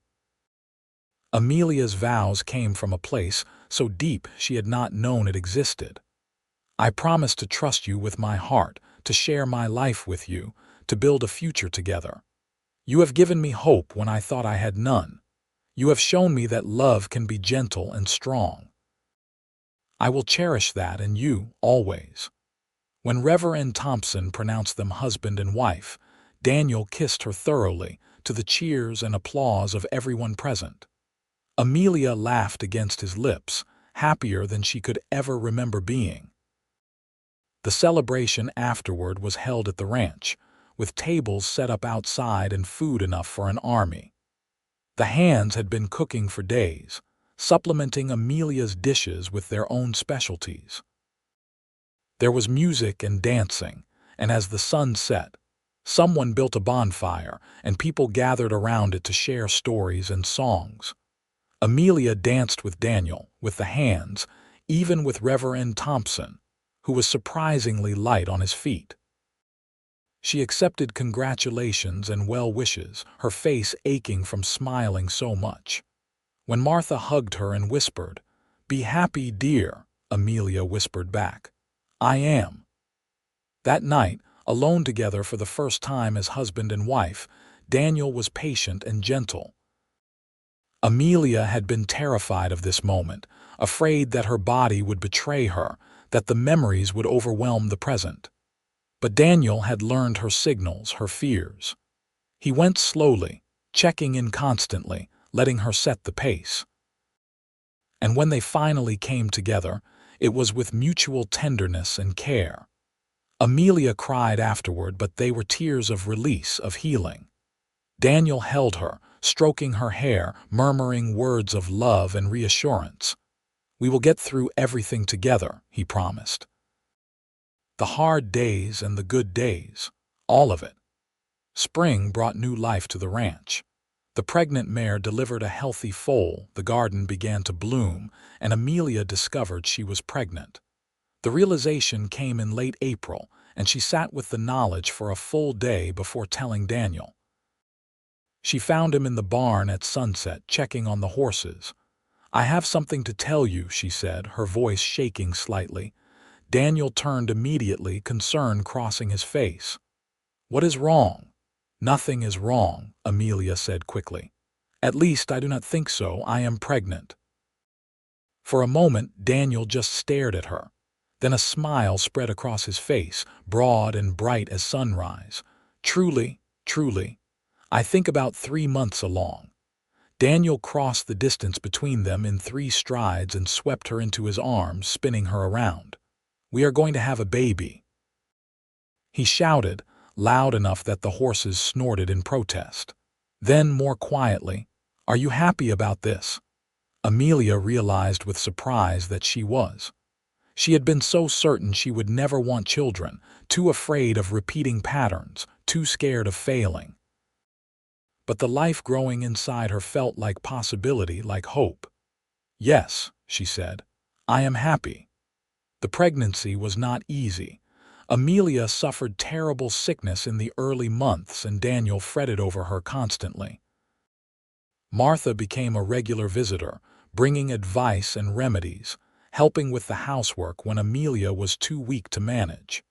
Amelia's vows came from a place so deep she had not known it existed. "I promise to trust you with my heart, to share my life with you, to build a future together. You have given me hope when I thought I had none. You have shown me that love can be gentle and strong. I will cherish that in you, always." When Reverend Thompson pronounced them husband and wife, Daniel kissed her thoroughly, to the cheers and applause of everyone present. Amelia laughed against his lips, happier than she could ever remember being. The celebration afterward was held at the ranch, with tables set up outside and food enough for an army. The hands had been cooking for days, supplementing Amelia's dishes with their own specialties. There was music and dancing, and as the sun set, someone built a bonfire and people gathered around it to share stories and songs. Amelia danced with Daniel, with the hands, even with Reverend Thompson, who was surprisingly light on his feet. She accepted congratulations and well wishes, her face aching from smiling so much. When Martha hugged her and whispered, "Be happy, dear," Amelia whispered back, "I am." That night, alone together for the first time as husband and wife, Daniel was patient and gentle. Amelia had been terrified of this moment, afraid that her body would betray her, that the memories would overwhelm the present. But Daniel had learned her signals, her fears. He went slowly, checking in constantly, letting her set the pace. And when they finally came together, it was with mutual tenderness and care. Amelia cried afterward, but they were tears of release, of healing. Daniel held her, stroking her hair, murmuring words of love and reassurance. "We will get through everything together," he promised. The hard days and the good days, all of it. Spring brought new life to the ranch. The pregnant mare delivered a healthy foal, the garden began to bloom, and Amelia discovered she was pregnant. The realization came in late April, and she sat with the knowledge for a full day before telling Daniel. She found him in the barn at sunset, checking on the horses. "I have something to tell you," she said, her voice shaking slightly. Daniel turned immediately, concern crossing his face. "What is wrong?" "Nothing is wrong," Amelia said quickly. "At least I do not think so. I am pregnant." For a moment, Daniel just stared at her. Then a smile spread across his face, broad and bright as sunrise. "Truly, truly. I think about 3 months along." Daniel crossed the distance between them in 3 strides and swept her into his arms, spinning her around. "We are going to have a baby." He shouted, loud enough that the horses snorted in protest. Then, more quietly, "Are you happy about this?" Amelia realized with surprise that she was. She had been so certain she would never want children, too afraid of repeating patterns, too scared of failing. But the life growing inside her felt like possibility, like hope. "Yes," she said, "I am happy." The pregnancy was not easy. Amelia suffered terrible sickness in the early months, and Daniel fretted over her constantly. Martha became a regular visitor, bringing advice and remedies, helping with the housework when Amelia was too weak to manage.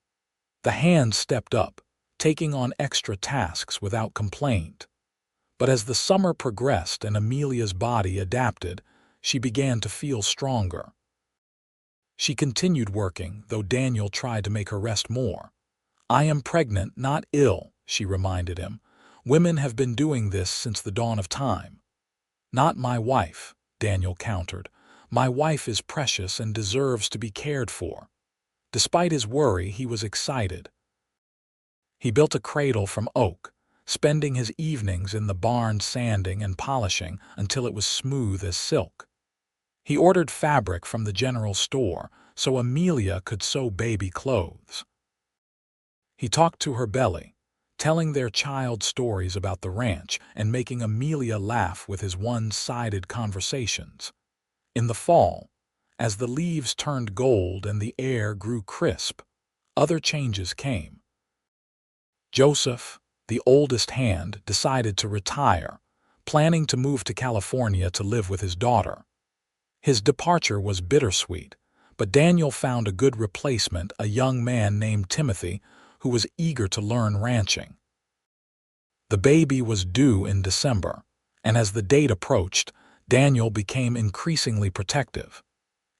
The hands stepped up, taking on extra tasks without complaint. But as the summer progressed and Amelia's body adapted, she began to feel stronger. She continued working, though Daniel tried to make her rest more. "I am pregnant, not ill," she reminded him. "Women have been doing this since the dawn of time." "Not my wife," Daniel countered. "My wife is precious and deserves to be cared for." Despite his worry, he was excited. He built a cradle from oak, spending his evenings in the barn sanding and polishing until it was smooth as silk. He ordered fabric from the general store so Amelia could sew baby clothes. He talked to her belly, telling their child stories about the ranch and making Amelia laugh with his one-sided conversations. In the fall, as the leaves turned gold and the air grew crisp, other changes came. Joseph, the oldest hand, decided to retire, planning to move to California to live with his daughter. His departure was bittersweet, but Daniel found a good replacement, a young man named Timothy, who was eager to learn ranching. The baby was due in December, and as the date approached, Daniel became increasingly protective.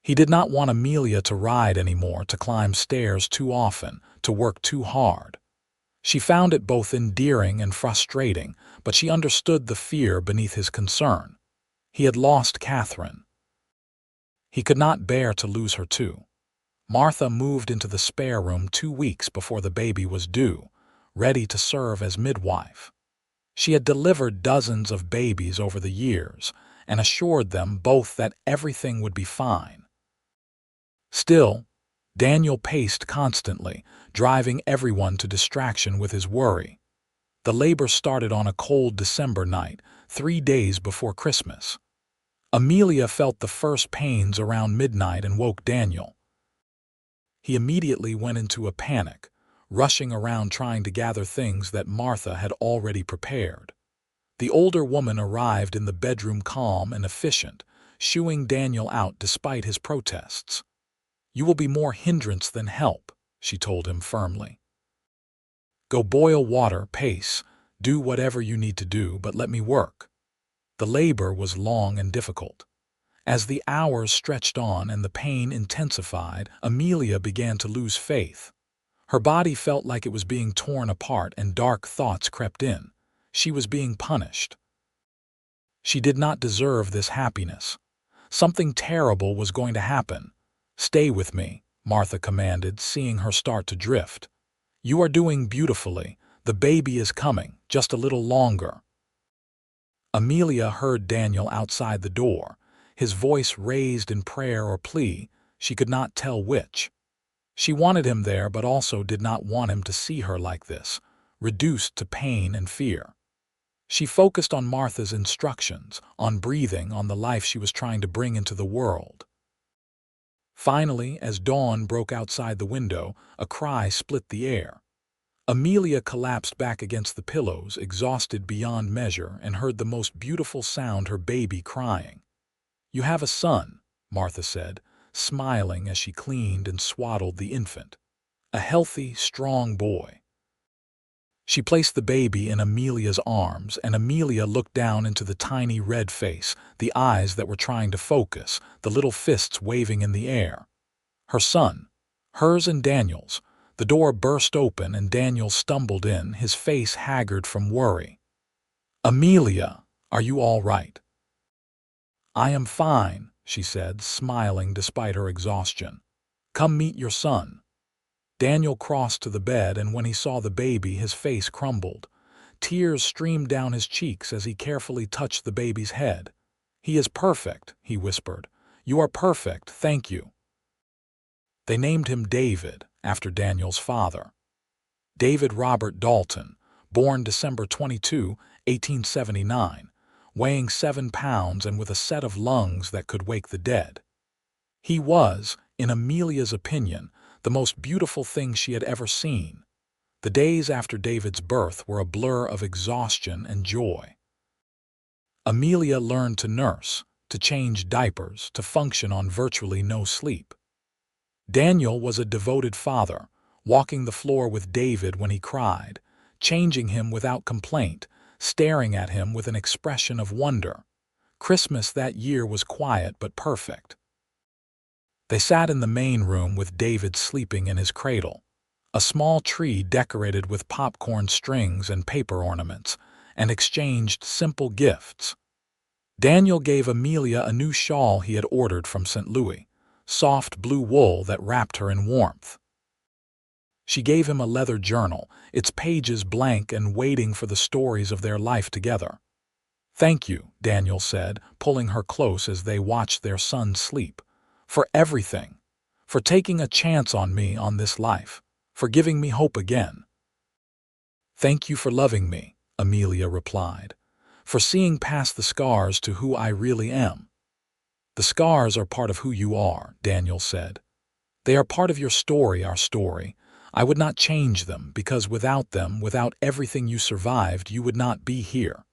He did not want Amelia to ride anymore, to climb stairs too often, to work too hard. She found it both endearing and frustrating, but she understood the fear beneath his concern. He had lost Catherine. He could not bear to lose her too. Martha moved into the spare room 2 weeks before the baby was due, ready to serve as midwife. She had delivered dozens of babies over the years and assured them both that everything would be fine. Still, Daniel paced constantly, driving everyone to distraction with his worry. The labor started on a cold December night, 3 days before Christmas. Amelia felt the first pains around midnight and woke Daniel. He immediately went into a panic, rushing around trying to gather things that Martha had already prepared. The older woman arrived in the bedroom calm and efficient, shooing Daniel out despite his protests. "You will be more hindrance than help," she told him firmly. "Go boil water, pace, do whatever you need to do, but let me work." The labor was long and difficult. As the hours stretched on and the pain intensified, Amelia began to lose faith. Her body felt like it was being torn apart and dark thoughts crept in. She was being punished. She did not deserve this happiness. Something terrible was going to happen. "Stay with me," Martha commanded, seeing her start to drift. "You are doing beautifully. The baby is coming, just a little longer." Amelia heard Daniel outside the door, his voice raised in prayer or plea, she could not tell which. She wanted him there but also did not want him to see her like this, reduced to pain and fear. She focused on Martha's instructions, on breathing, on the life she was trying to bring into the world. Finally, as dawn broke outside the window, a cry split the air. Amelia collapsed back against the pillows, exhausted beyond measure, and heard the most beautiful sound, her baby crying. "You have a son," Martha said, smiling as she cleaned and swaddled the infant. "A healthy, strong boy." She placed the baby in Amelia's arms, and Amelia looked down into the tiny red face, the eyes that were trying to focus, the little fists waving in the air. Her son, hers and Daniel's. The door burst open and Daniel stumbled in, his face haggard from worry. "Amelia, are you all right?" "I am fine," she said, smiling despite her exhaustion. "Come meet your son." Daniel crossed to the bed, and when he saw the baby, his face crumbled. Tears streamed down his cheeks as he carefully touched the baby's head. "He is perfect," he whispered. "You are perfect, thank you." They named him David, after Daniel's father. David Robert Dalton, born December 22, 1879, weighing 7 pounds and with a set of lungs that could wake the dead. He was, in Amelia's opinion, the most beautiful thing she had ever seen. The days after David's birth were a blur of exhaustion and joy. Amelia learned to nurse, to change diapers, to function on virtually no sleep. Daniel was a devoted father, walking the floor with David when he cried, changing him without complaint, staring at him with an expression of wonder. Christmas that year was quiet but perfect. They sat in the main room with David sleeping in his cradle, a small tree decorated with popcorn strings and paper ornaments, and exchanged simple gifts. Daniel gave Amelia a new shawl he had ordered from St. Louis, soft blue wool that wrapped her in warmth. She gave him a leather journal, its pages blank and waiting for the stories of their life together. "Thank you," Daniel said, pulling her close as they watched their son sleep. "For everything. For taking a chance on me on this life. For giving me hope again." "Thank you for loving me," Amelia replied. "For seeing past the scars to who I really am." "The scars are part of who you are," Daniel said. "They are part of your story, our story. I would not change them, because without them, without everything you survived, you would not be here."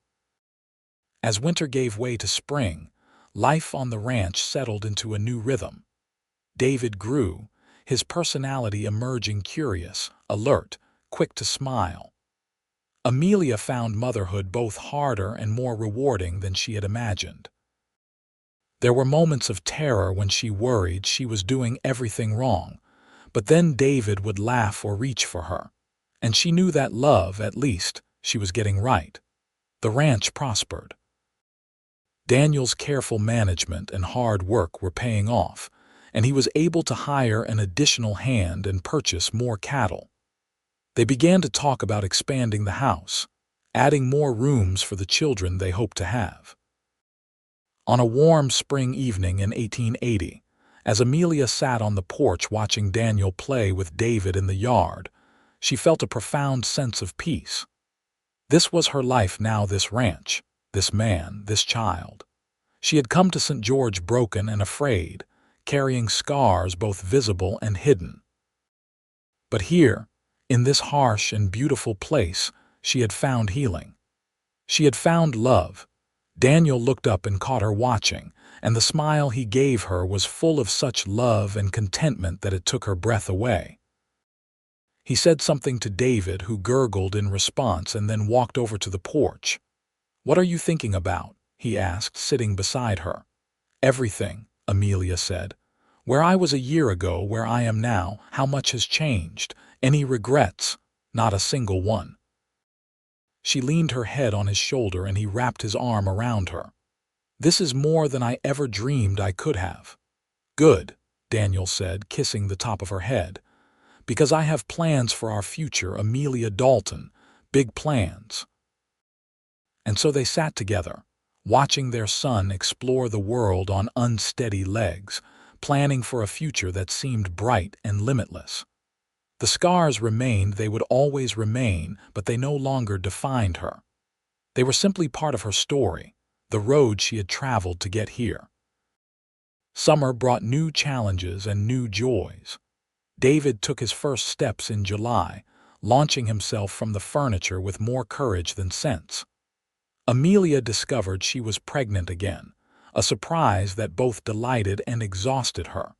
As winter gave way to spring, life on the ranch settled into a new rhythm. David grew, his personality emerging curious, alert, quick to smile. Amelia found motherhood both harder and more rewarding than she had imagined. There were moments of terror when she worried she was doing everything wrong, but then David would laugh or reach for her, and she knew that love, at least, she was getting right. The ranch prospered. Daniel's careful management and hard work were paying off, and he was able to hire an additional hand and purchase more cattle. They began to talk about expanding the house, adding more rooms for the children they hoped to have. On a warm spring evening in 1880, as Amelia sat on the porch watching Daniel play with David in the yard, she felt a profound sense of peace. This was her life now, this ranch, this man, this child. She had come to St. George broken and afraid, carrying scars both visible and hidden. But here, in this harsh and beautiful place, she had found healing. She had found love. Daniel looked up and caught her watching, and the smile he gave her was full of such love and contentment that it took her breath away. He said something to David, who gurgled in response and then walked over to the porch. "What are you thinking about?" he asked, sitting beside her. "Everything," Amelia said. "Where I was a year ago, where I am now, how much has changed. Any regrets?" "Not a single one." She leaned her head on his shoulder and he wrapped his arm around her. "This is more than I ever dreamed I could have." "Good," Daniel said, kissing the top of her head. "Because I have plans for our future, Amelia Dalton, big plans." And so they sat together, watching their son explore the world on unsteady legs, planning for a future that seemed bright and limitless. The scars remained, they would always remain, but they no longer defined her. They were simply part of her story, the road she had traveled to get here. Summer brought new challenges and new joys. David took his first steps in July, launching himself from the furniture with more courage than sense. Amelia discovered she was pregnant again, a surprise that both delighted and exhausted her.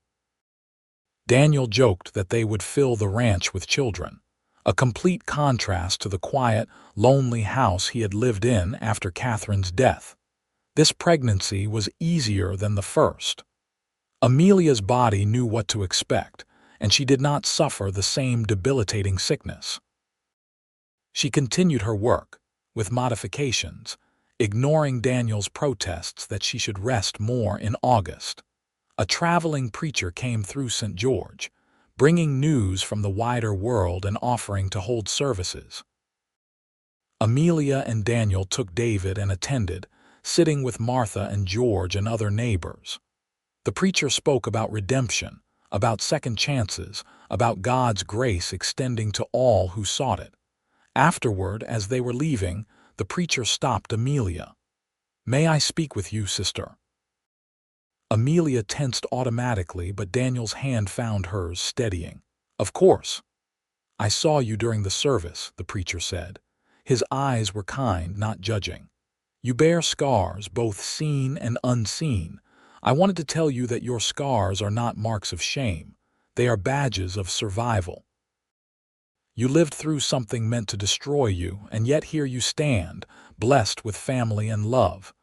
Daniel joked that they would fill the ranch with children, a complete contrast to the quiet, lonely house he had lived in after Catherine's death. This pregnancy was easier than the first. Amelia's body knew what to expect, and she did not suffer the same debilitating sickness. She continued her work, with modifications, ignoring Daniel's protests that she should rest more in August. A traveling preacher came through St. George, bringing news from the wider world and offering to hold services. Amelia and Daniel took David and attended, sitting with Martha and George and other neighbors. The preacher spoke about redemption, about second chances, about God's grace extending to all who sought it. Afterward, as they were leaving, the preacher stopped Amelia. "May I speak with you, sister?" Amelia tensed automatically, but Daniel's hand found hers, steadying. "Of course." "I saw you during the service," the preacher said. His eyes were kind, not judging. "You bear scars, both seen and unseen. I wanted to tell you that your scars are not marks of shame. They are badges of survival. You lived through something meant to destroy you, and yet here you stand, blessed with family and love.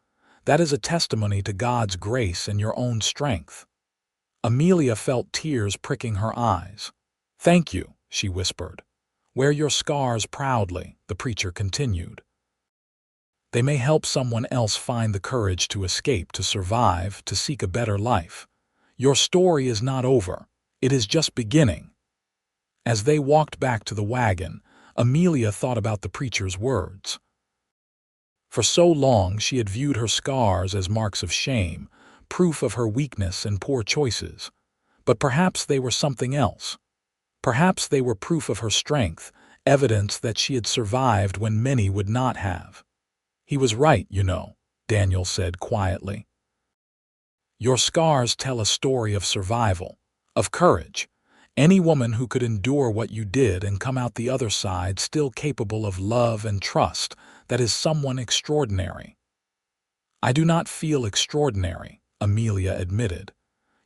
That is a testimony to God's grace and your own strength." Amelia felt tears pricking her eyes. "Thank you," she whispered. "Wear your scars proudly," the preacher continued. "They may help someone else find the courage to escape, to survive, to seek a better life. Your story is not over. It is just beginning." As they walked back to the wagon, Amelia thought about the preacher's words. For so long she had viewed her scars as marks of shame, proof of her weakness and poor choices. But perhaps they were something else. Perhaps they were proof of her strength, evidence that she had survived when many would not have. "He was right, you know," Daniel said quietly. "Your scars tell a story of survival, of courage. Any woman who could endure what you did and come out the other side still capable of love and trust, that is someone extraordinary." "I do not feel extraordinary," Amelia admitted.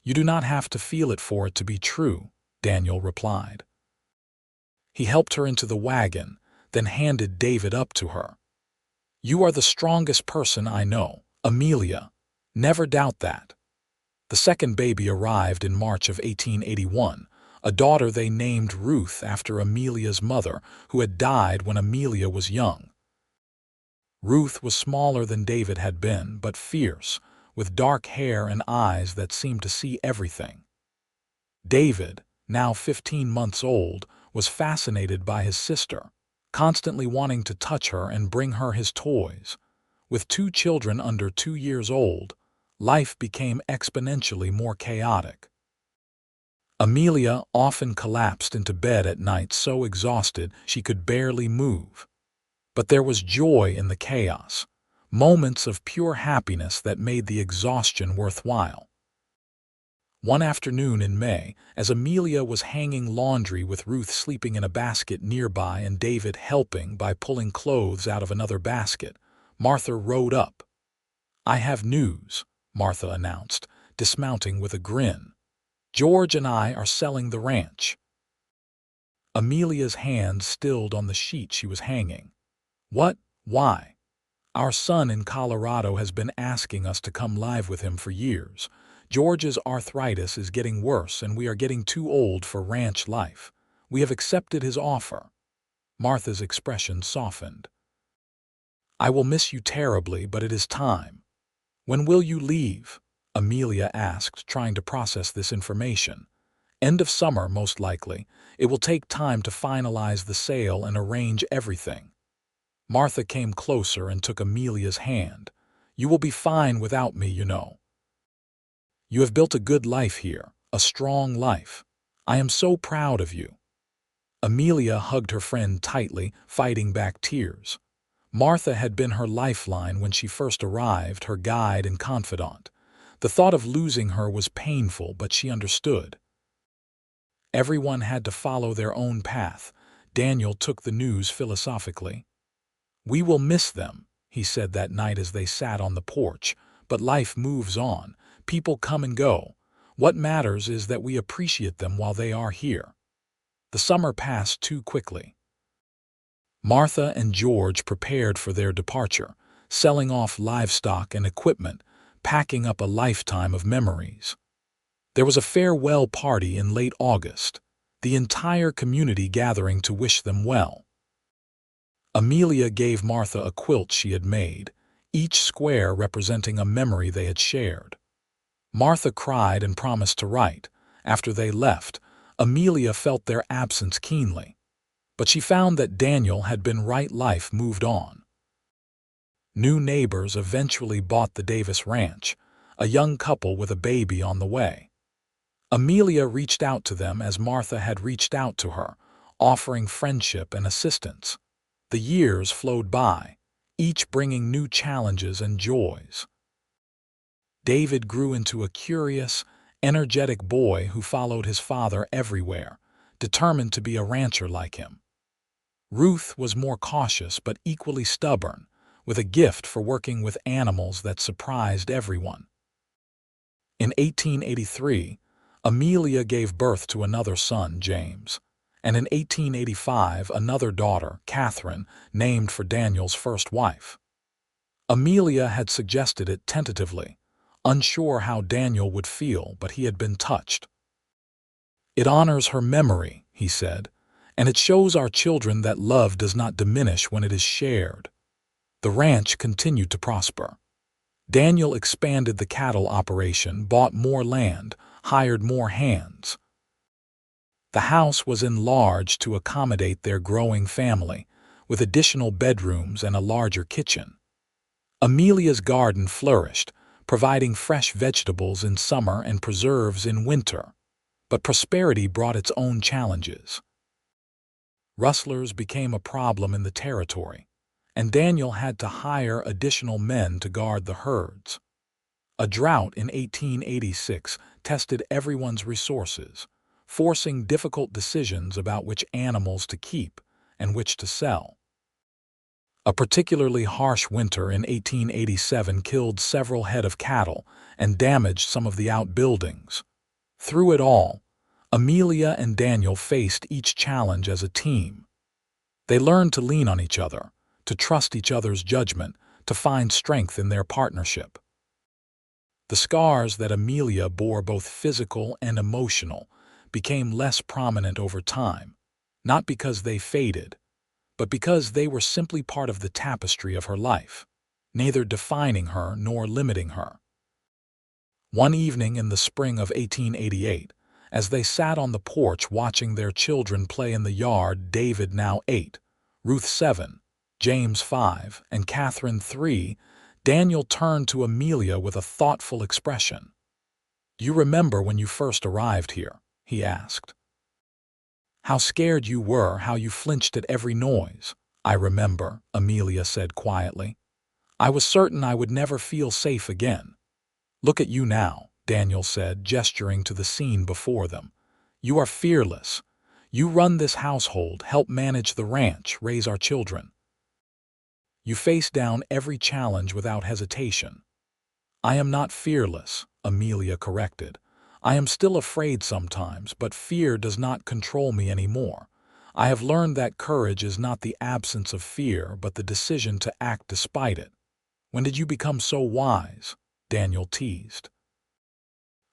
"You do not have to feel it for it to be true," Daniel replied. He helped her into the wagon, then handed David up to her. "You are the strongest person I know, Amelia. Never doubt that." The second baby arrived in March of 1881, a daughter they named Ruth after Amelia's mother, who had died when Amelia was young. Ruth was smaller than David had been, but fierce, with dark hair and eyes that seemed to see everything. David, now 15 months old, was fascinated by his sister, constantly wanting to touch her and bring her his toys. With 2 children under 2 years old, life became exponentially more chaotic. Amelia often collapsed into bed at night so exhausted she could barely move. But there was joy in the chaos, moments of pure happiness that made the exhaustion worthwhile. One afternoon in May, as Amelia was hanging laundry with Ruth sleeping in a basket nearby and David helping by pulling clothes out of another basket, Martha rode up. "I have news," Martha announced, dismounting with a grin. "George and I are selling the ranch." Amelia's hand stilled on the sheet she was hanging. "What? Why?" "Our son in Colorado has been asking us to come live with him for years. George's arthritis is getting worse and we are getting too old for ranch life. We have accepted his offer." Martha's expression softened. "I will miss you terribly, but it is time." "When will you leave?" Amelia asked, trying to process this information. "End of summer, most likely. It will take time to finalize the sale and arrange everything." Martha came closer and took Amelia's hand. "You will be fine without me, you know. You have built a good life here, a strong life. I am so proud of you." Amelia hugged her friend tightly, fighting back tears. Martha had been her lifeline when she first arrived, her guide and confidant. The thought of losing her was painful, but she understood. Everyone had to follow their own path. Daniel took the news philosophically. "We will miss them," he said that night as they sat on the porch, "but life moves on. People come and go. What matters is that we appreciate them while they are here." The summer passed too quickly. Martha and George prepared for their departure, selling off livestock and equipment, packing up a lifetime of memories. There was a farewell party in late August, the entire community gathering to wish them well. Amelia gave Martha a quilt she had made, each square representing a memory they had shared. Martha cried and promised to write. After they left, Amelia felt their absence keenly, but she found that Daniel had been right. Life moved on. New neighbors eventually bought the Davis Ranch, a young couple with a baby on the way. Amelia reached out to them as Martha had reached out to her, offering friendship and assistance. The years flowed by, each bringing new challenges and joys. David grew into a curious, energetic boy who followed his father everywhere, determined to be a rancher like him. Ruth was more cautious but equally stubborn, with a gift for working with animals that surprised everyone. In 1883, Amelia gave birth to another son, James, and in 1885 another daughter, Catherine, named for Daniel's first wife. Amelia had suggested it tentatively, unsure how Daniel would feel, but he had been touched. "It honors her memory," he said, "and it shows our children that love does not diminish when it is shared." The ranch continued to prosper. Daniel expanded the cattle operation, bought more land, hired more hands. The house was enlarged to accommodate their growing family, with additional bedrooms and a larger kitchen. Amelia's garden flourished, providing fresh vegetables in summer and preserves in winter. But prosperity brought its own challenges. Rustlers became a problem in the territory, and Daniel had to hire additional men to guard the herds. A drought in 1886 tested everyone's resources, forcing difficult decisions about which animals to keep and which to sell. A particularly harsh winter in 1887 killed several head of cattle and damaged some of the outbuildings. Through it all, Amelia and Daniel faced each challenge as a team. They learned to lean on each other, to trust each other's judgment, to find strength in their partnership. The scars that Amelia bore, both physical and emotional, became less prominent over time, not because they faded, but because they were simply part of the tapestry of her life, neither defining her nor limiting her. One evening in the spring of 1888, As they sat on the porch watching their children play in the yard, David, now 8, Ruth 7, James 5, and Catherine 3, Daniel turned to Amelia with a thoughtful expression. "You remember when you first arrived here?" he asked. "How scared you were, how you flinched at every noise." "I remember," Amelia said quietly. "I was certain I would never feel safe again." "Look at you now," Daniel said, gesturing to the scene before them. "You are fearless. You run this household, help manage the ranch, raise our children. You face down every challenge without hesitation." "I am not fearless," Amelia corrected. "I am still afraid sometimes, but fear does not control me anymore. I have learned that courage is not the absence of fear, but the decision to act despite it." "When did you become so wise?" Daniel teased.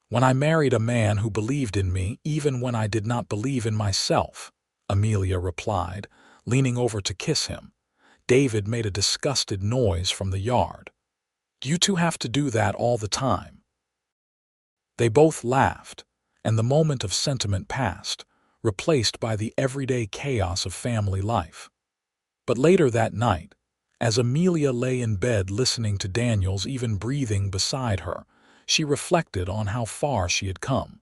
"When I married a man who believed in me even when I did not believe in myself," Amelia replied, leaning over to kiss him. David made a disgusted noise from the yard. "Do you two have to do that all the time?" They both laughed, and the moment of sentiment passed, replaced by the everyday chaos of family life. But later that night, as Amelia lay in bed listening to Daniel's even breathing beside her, she reflected on how far she had come.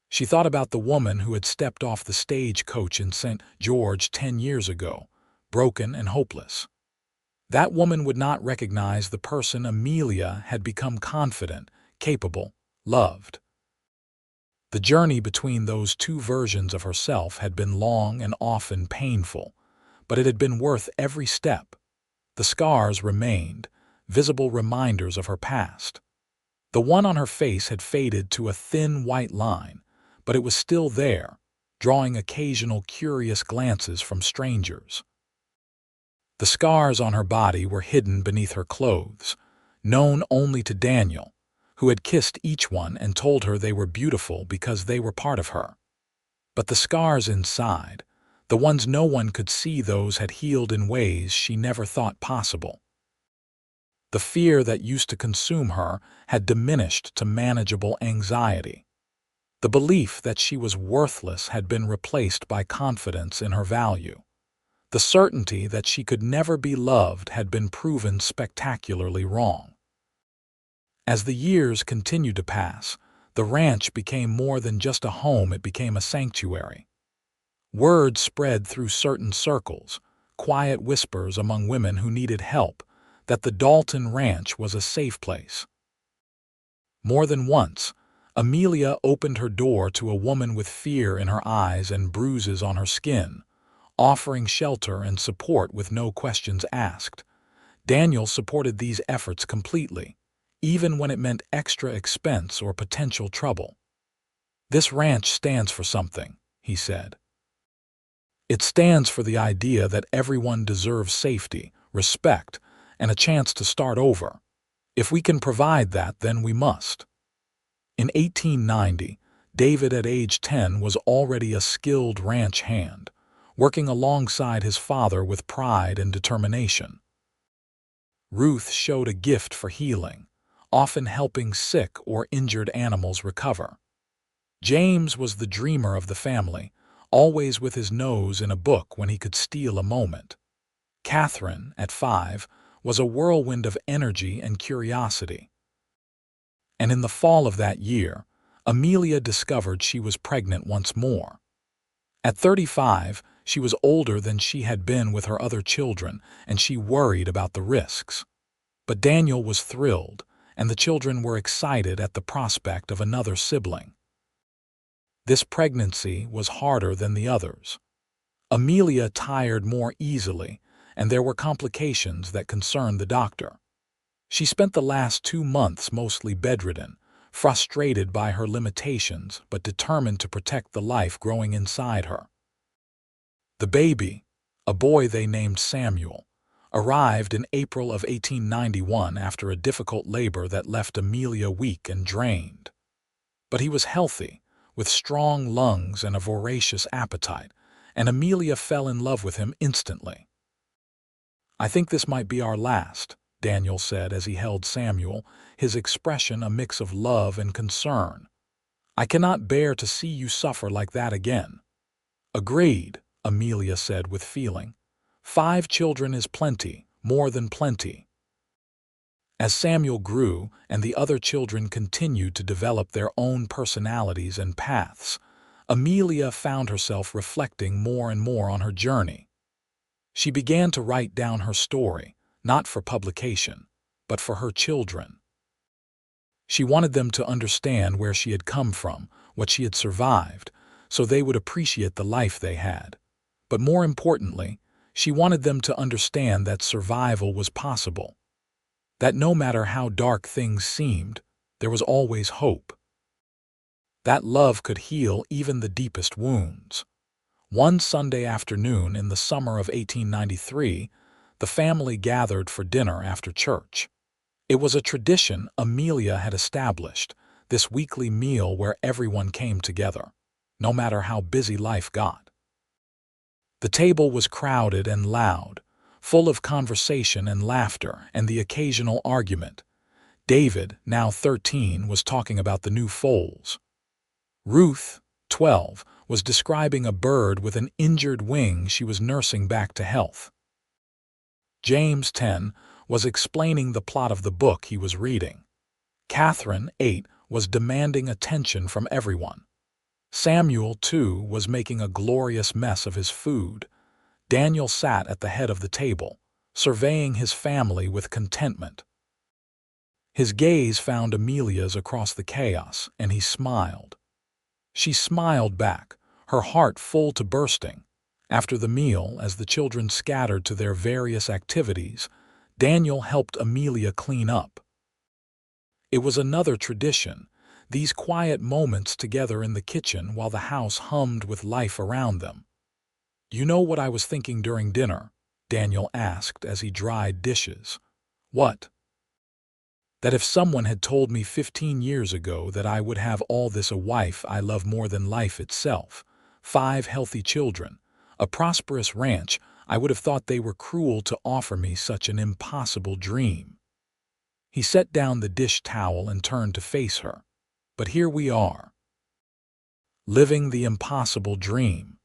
She thought about the woman who had stepped off the stagecoach in St. George 10 years ago, broken and hopeless. That woman would not recognize the person Amelia had become: confident, capable, loved. The journey between those two versions of herself had been long and often painful, but it had been worth every step. The scars remained, visible reminders of her past. The one on her face had faded to a thin white line, but it was still there, drawing occasional curious glances from strangers. The scars on her body were hidden beneath her clothes, known only to Daniel, who had kissed each one and told her they were beautiful because they were part of her. But the scars inside, the ones no one could see, those had healed in ways she never thought possible. The fear that used to consume her had diminished to manageable anxiety. The belief that she was worthless had been replaced by confidence in her value. The certainty that she could never be loved had been proven spectacularly wrong. As the years continued to pass, the ranch became more than just a home, it became a sanctuary. Word spread through certain circles, quiet whispers among women who needed help, that the Dalton Ranch was a safe place. More than once, Amelia opened her door to a woman with fear in her eyes and bruises on her skin, offering shelter and support with no questions asked. Daniel supported these efforts completely, even when it meant extra expense or potential trouble. "This ranch stands for something," he said. "It stands for the idea that everyone deserves safety, respect, and a chance to start over. If we can provide that, then we must." In 1890, David, at age 10, was already a skilled ranch hand, working alongside his father with pride and determination. Ruth showed a gift for healing, often helping sick or injured animals recover. James was the dreamer of the family, always with his nose in a book when he could steal a moment. Catherine, at 5, was a whirlwind of energy and curiosity. And in the fall of that year, Amelia discovered she was pregnant once more. At 35, she was older than she had been with her other children, and she worried about the risks. But Daniel was thrilled, and the children were excited at the prospect of another sibling. This pregnancy was harder than the others. Amelia tired more easily, and there were complications that concerned the doctor. She spent the last 2 months mostly bedridden, frustrated by her limitations but determined to protect the life growing inside her. The baby, a boy they named Samuel, arrived in April of 1891 after a difficult labor that left Amelia weak and drained. But he was healthy, with strong lungs and a voracious appetite, and Amelia fell in love with him instantly. "I think this might be our last," Daniel said as he held Samuel, his expression a mix of love and concern. I cannot bear to see you suffer like that again." "Agreed," Amelia said with feeling. "5 children is plenty, more than plenty." As Samuel grew and the other children continued to develop their own personalities and paths, Amelia found herself reflecting more and more on her journey. She began to write down her story, not for publication, but for her children. She wanted them to understand where she had come from, what she had survived, so they would appreciate the life they had. But more importantly, she wanted them to understand that survival was possible. That no matter how dark things seemed, there was always hope. That love could heal even the deepest wounds. One Sunday afternoon in the summer of 1893, the family gathered for dinner after church. It was a tradition Amelia had established, this weekly meal where everyone came together, no matter how busy life got. The table was crowded and loud, full of conversation and laughter and the occasional argument. David, now 13, was talking about the new foals. Ruth, 12, was describing a bird with an injured wing she was nursing back to health. James, 10, was explaining the plot of the book he was reading. Catherine, 8, was demanding attention from everyone. Samuel, 2, was making a glorious mess of his food. Daniel sat at the head of the table, surveying his family with contentment. His gaze found Amelia's across the chaos, and he smiled. She smiled back, her heart full to bursting. After the meal, as the children scattered to their various activities, Daniel helped Amelia clean up. It was another tradition, these quiet moments together in the kitchen while the house hummed with life around them. "You know what I was thinking during dinner?" Daniel asked as he dried dishes. "What?" "That if someone had told me 15 years ago that I would have all this, a wife I love more than life itself, 5 healthy children, a prosperous ranch, I would have thought they were cruel to offer me such an impossible dream." He set down the dish towel and turned to face her. "But here we are, living the impossible dream."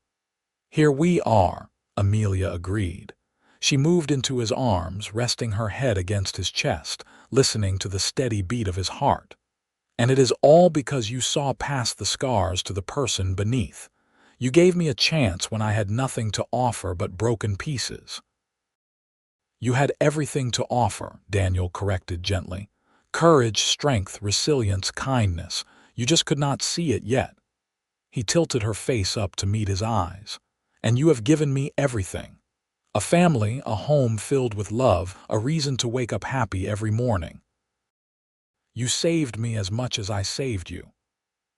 "Here we are," Amelia agreed. She moved into his arms, resting her head against his chest, listening to the steady beat of his heart. "And it is all because you saw past the scars to the person beneath. You gave me a chance when I had nothing to offer but broken pieces." "You had everything to offer," Daniel corrected gently. "Courage, strength, resilience, kindness. You just could not see it yet." He tilted her face up to meet his eyes. "And you have given me everything. A family, a home filled with love, a reason to wake up happy every morning. You saved me as much as I saved you."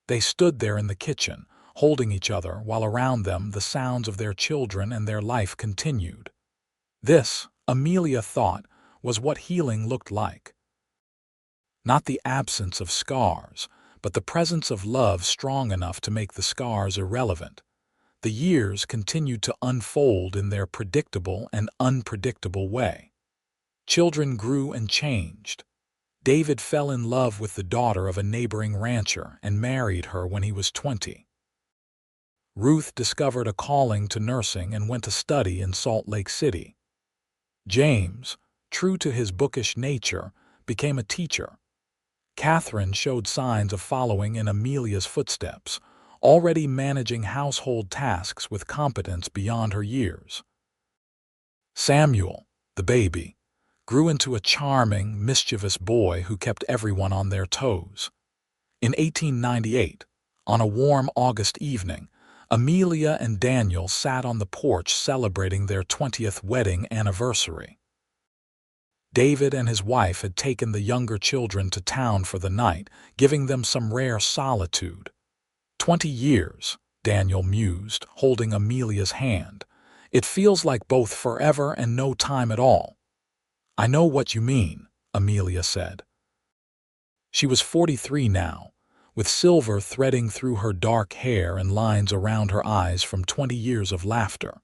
They stood there in the kitchen, holding each other, while around them the sounds of their children and their life continued. This, Amelia thought, was what healing looked like. Not the absence of scars, but the presence of love strong enough to make the scars irrelevant. The years continued to unfold in their predictable and unpredictable way. Children grew and changed. David fell in love with the daughter of a neighboring rancher and married her when he was 20. Ruth discovered a calling to nursing and went to study in Salt Lake City. James, true to his bookish nature, became a teacher. Catherine showed signs of following in Amelia's footsteps, already managing household tasks with competence beyond her years. Samuel, the baby, grew into a charming, mischievous boy who kept everyone on their toes. In 1898, on a warm August evening, Amelia and Daniel sat on the porch celebrating their 20th wedding anniversary. David and his wife had taken the younger children to town for the night, giving them some rare solitude. 20 years, Daniel mused, holding Amelia's hand. "It feels like both forever and no time at all." "I know what you mean," Amelia said. She was 43 now, with silver threading through her dark hair and lines around her eyes from 20 years of laughter.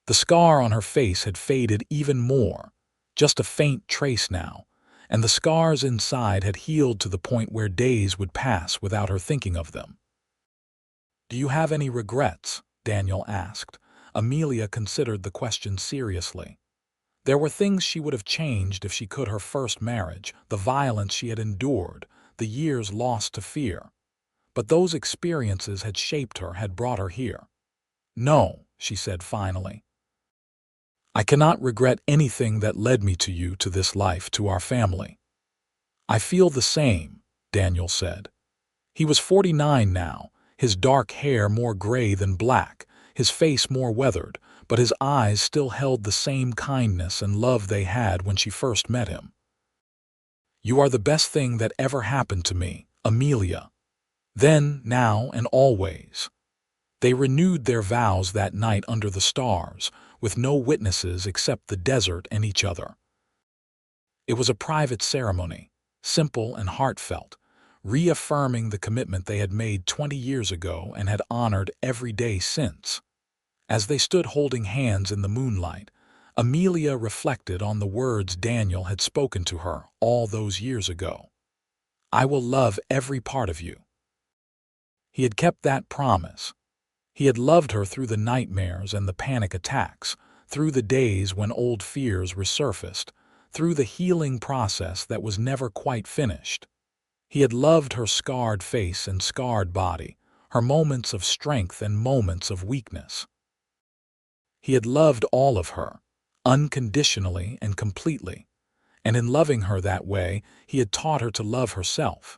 The scar on her face had faded even more, just a faint trace now, and the scars inside had healed to the point where days would pass without her thinking of them. "Do you have any regrets?" Daniel asked. Amelia considered the question seriously. There were things she would have changed if she could: her first marriage, the violence she had endured, the years lost to fear. But those experiences had shaped her, had brought her here. "No," she said finally. "I cannot regret anything that led me to you, to this life, to our family." "I feel the same," Daniel said. He was 49 now, his dark hair more gray than black, his face more weathered, but his eyes still held the same kindness and love they had when she first met him. "You are the best thing that ever happened to me, Amelia. Then, now, and always." They renewed their vows that night under the stars, with no witnesses except the desert and each other. It was a private ceremony, simple and heartfelt, reaffirming the commitment they had made 20 years ago and had honored every day since. As they stood holding hands in the moonlight, Amelia reflected on the words Daniel had spoken to her all those years ago. "I will love every part of you." He had kept that promise. He had loved her through the nightmares and the panic attacks, through the days when old fears resurfaced, through the healing process that was never quite finished. He had loved her scarred face and scarred body, her moments of strength and moments of weakness. He had loved all of her, unconditionally and completely, and in loving her that way, he had taught her to love herself,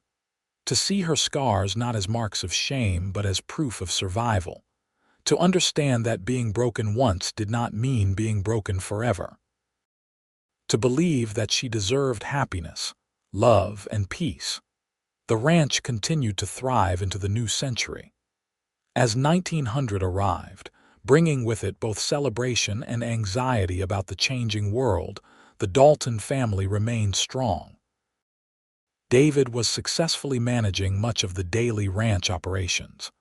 to see her scars not as marks of shame but as proof of survival, to understand that being broken once did not mean being broken forever, to believe that she deserved happiness, love, and peace. The ranch continued to thrive into the new century. As 1900 arrived, bringing with it both celebration and anxiety about the changing world, the Dalton family remained strong. David was successfully managing much of the daily ranch operations,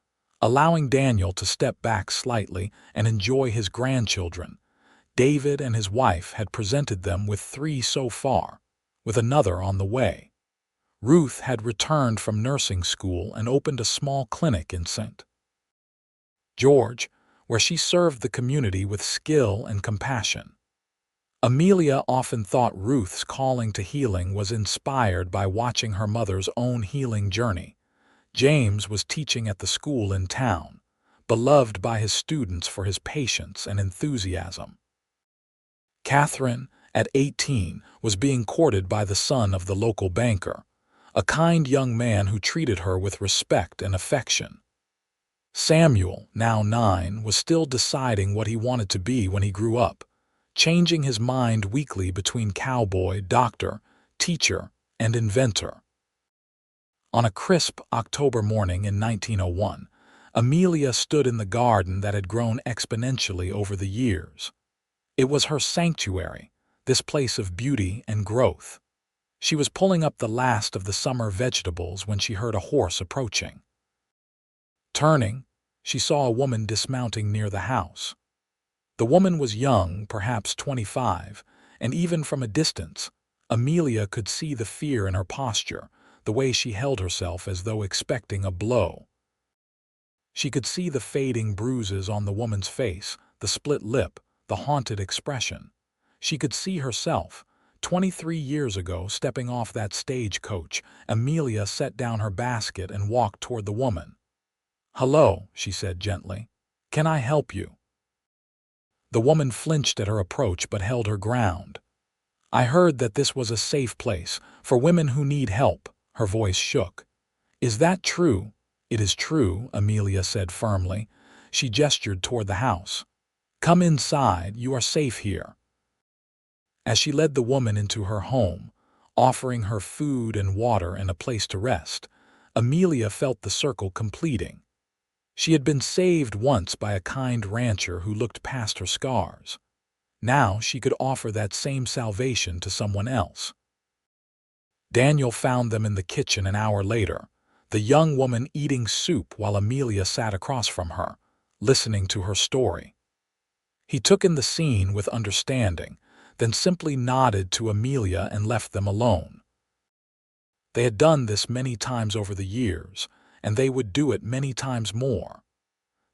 allowing Daniel to step back slightly and enjoy his grandchildren. David and his wife had presented them with 3 so far, with another on the way. Ruth had returned from nursing school and opened a small clinic in St. George, where she served the community with skill and compassion. Amelia often thought Ruth's calling to healing was inspired by watching her mother's own healing journey. James was teaching at the school in town, beloved by his students for his patience and enthusiasm. Catherine, at 18, was being courted by the son of the local banker, a kind young man who treated her with respect and affection. Samuel, now 9, was still deciding what he wanted to be when he grew up, changing his mind weekly between cowboy, doctor, teacher, and inventor. On a crisp October morning in 1901, Amelia stood in the garden that had grown exponentially over the years. It was her sanctuary, this place of beauty and growth. She was pulling up the last of the summer vegetables when she heard a horse approaching. Turning, she saw a woman dismounting near the house. The woman was young, perhaps 25, and even from a distance, Amelia could see the fear in her posture, the way she held herself as though expecting a blow. She could see the fading bruises on the woman's face, the split lip, the haunted expression. She could see herself, 23 years ago, stepping off that stagecoach. Amelia set down her basket and walked toward the woman. "Hello," she said gently. "Can I help you?" The woman flinched at her approach but held her ground. "I heard that this was a safe place for women who need help." Her voice shook. "Is that true?" "It is true," Amelia said firmly. She gestured toward the house. "Come inside, you are safe here." As she led the woman into her home, offering her food and water and a place to rest, Amelia felt the circle completing. She had been saved once by a kind rancher who looked past her scars. Now she could offer that same salvation to someone else. Daniel found them in the kitchen an hour later, the young woman eating soup while Amelia sat across from her, listening to her story. He took in the scene with understanding, then simply nodded to Amelia and left them alone. They had done this many times over the years, and they would do it many times more.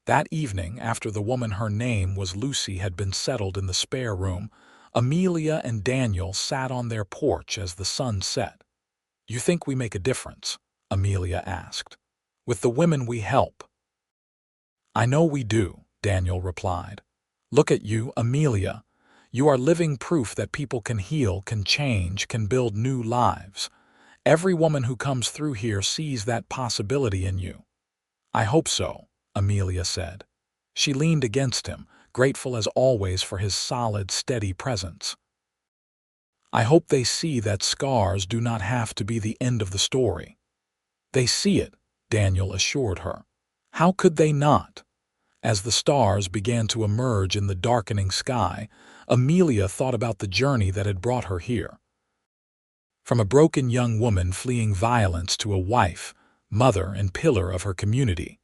That evening, after the woman her name was Lucy had been settled in the spare room, Amelia and Daniel sat on their porch as the sun set. "You think we make a difference?" Amelia asked. "With the women we help." "I know we do," Daniel replied. "Look at you, Amelia. You are living proof that people can heal, can change, can build new lives. Every woman who comes through here sees that possibility in you." "I hope so," Amelia said. She leaned against him, grateful as always for his solid, steady presence. "I hope they see that scars do not have to be the end of the story." "They see it," Daniel assured her. "How could they not?" As the stars began to emerge in the darkening sky, Amelia thought about the journey that had brought her here. From a broken young woman fleeing violence to a wife, mother, and pillar of her community.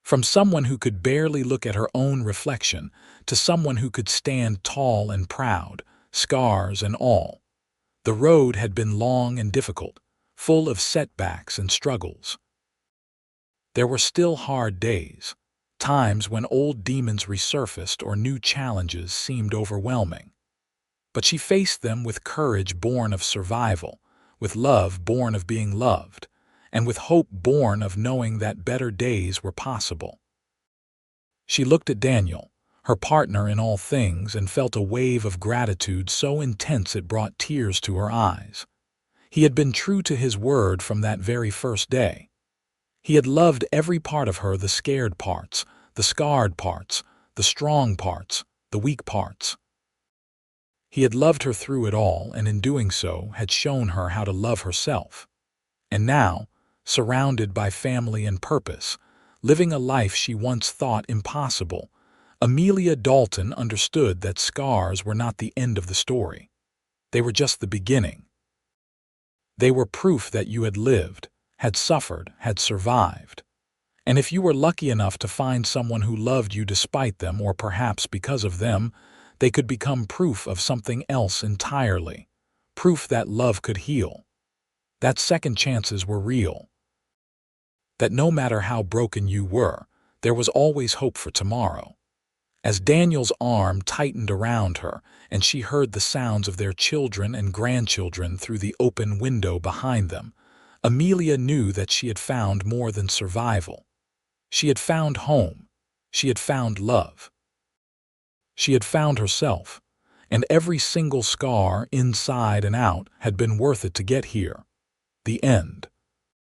From someone who could barely look at her own reflection to someone who could stand tall and proud, scars and all. The road had been long and difficult, full of setbacks and struggles. There were still hard days, times when old demons resurfaced or new challenges seemed overwhelming. But she faced them with courage born of survival, with love born of being loved, and with hope born of knowing that better days were possible. She looked at Daniel, her partner in all things, and felt a wave of gratitude so intense it brought tears to her eyes. He had been true to his word from that very first day. He had loved every part of her, the scared parts, the scarred parts, the strong parts, the weak parts. He had loved her through it all, and in doing so had shown her how to love herself. And now, surrounded by family and purpose, living a life she once thought impossible, Amelia Dalton understood that scars were not the end of the story. They were just the beginning. They were proof that you had lived, had suffered, had survived. And if you were lucky enough to find someone who loved you despite them, or perhaps because of them, they could become proof of something else entirely, proof that love could heal, that second chances were real, that no matter how broken you were, there was always hope for tomorrow. As Daniel's arm tightened around her and she heard the sounds of their children and grandchildren through the open window behind them, Amelia knew that she had found more than survival. She had found home. She had found love. She had found herself, and every single scar, inside and out, had been worth it to get here. The end.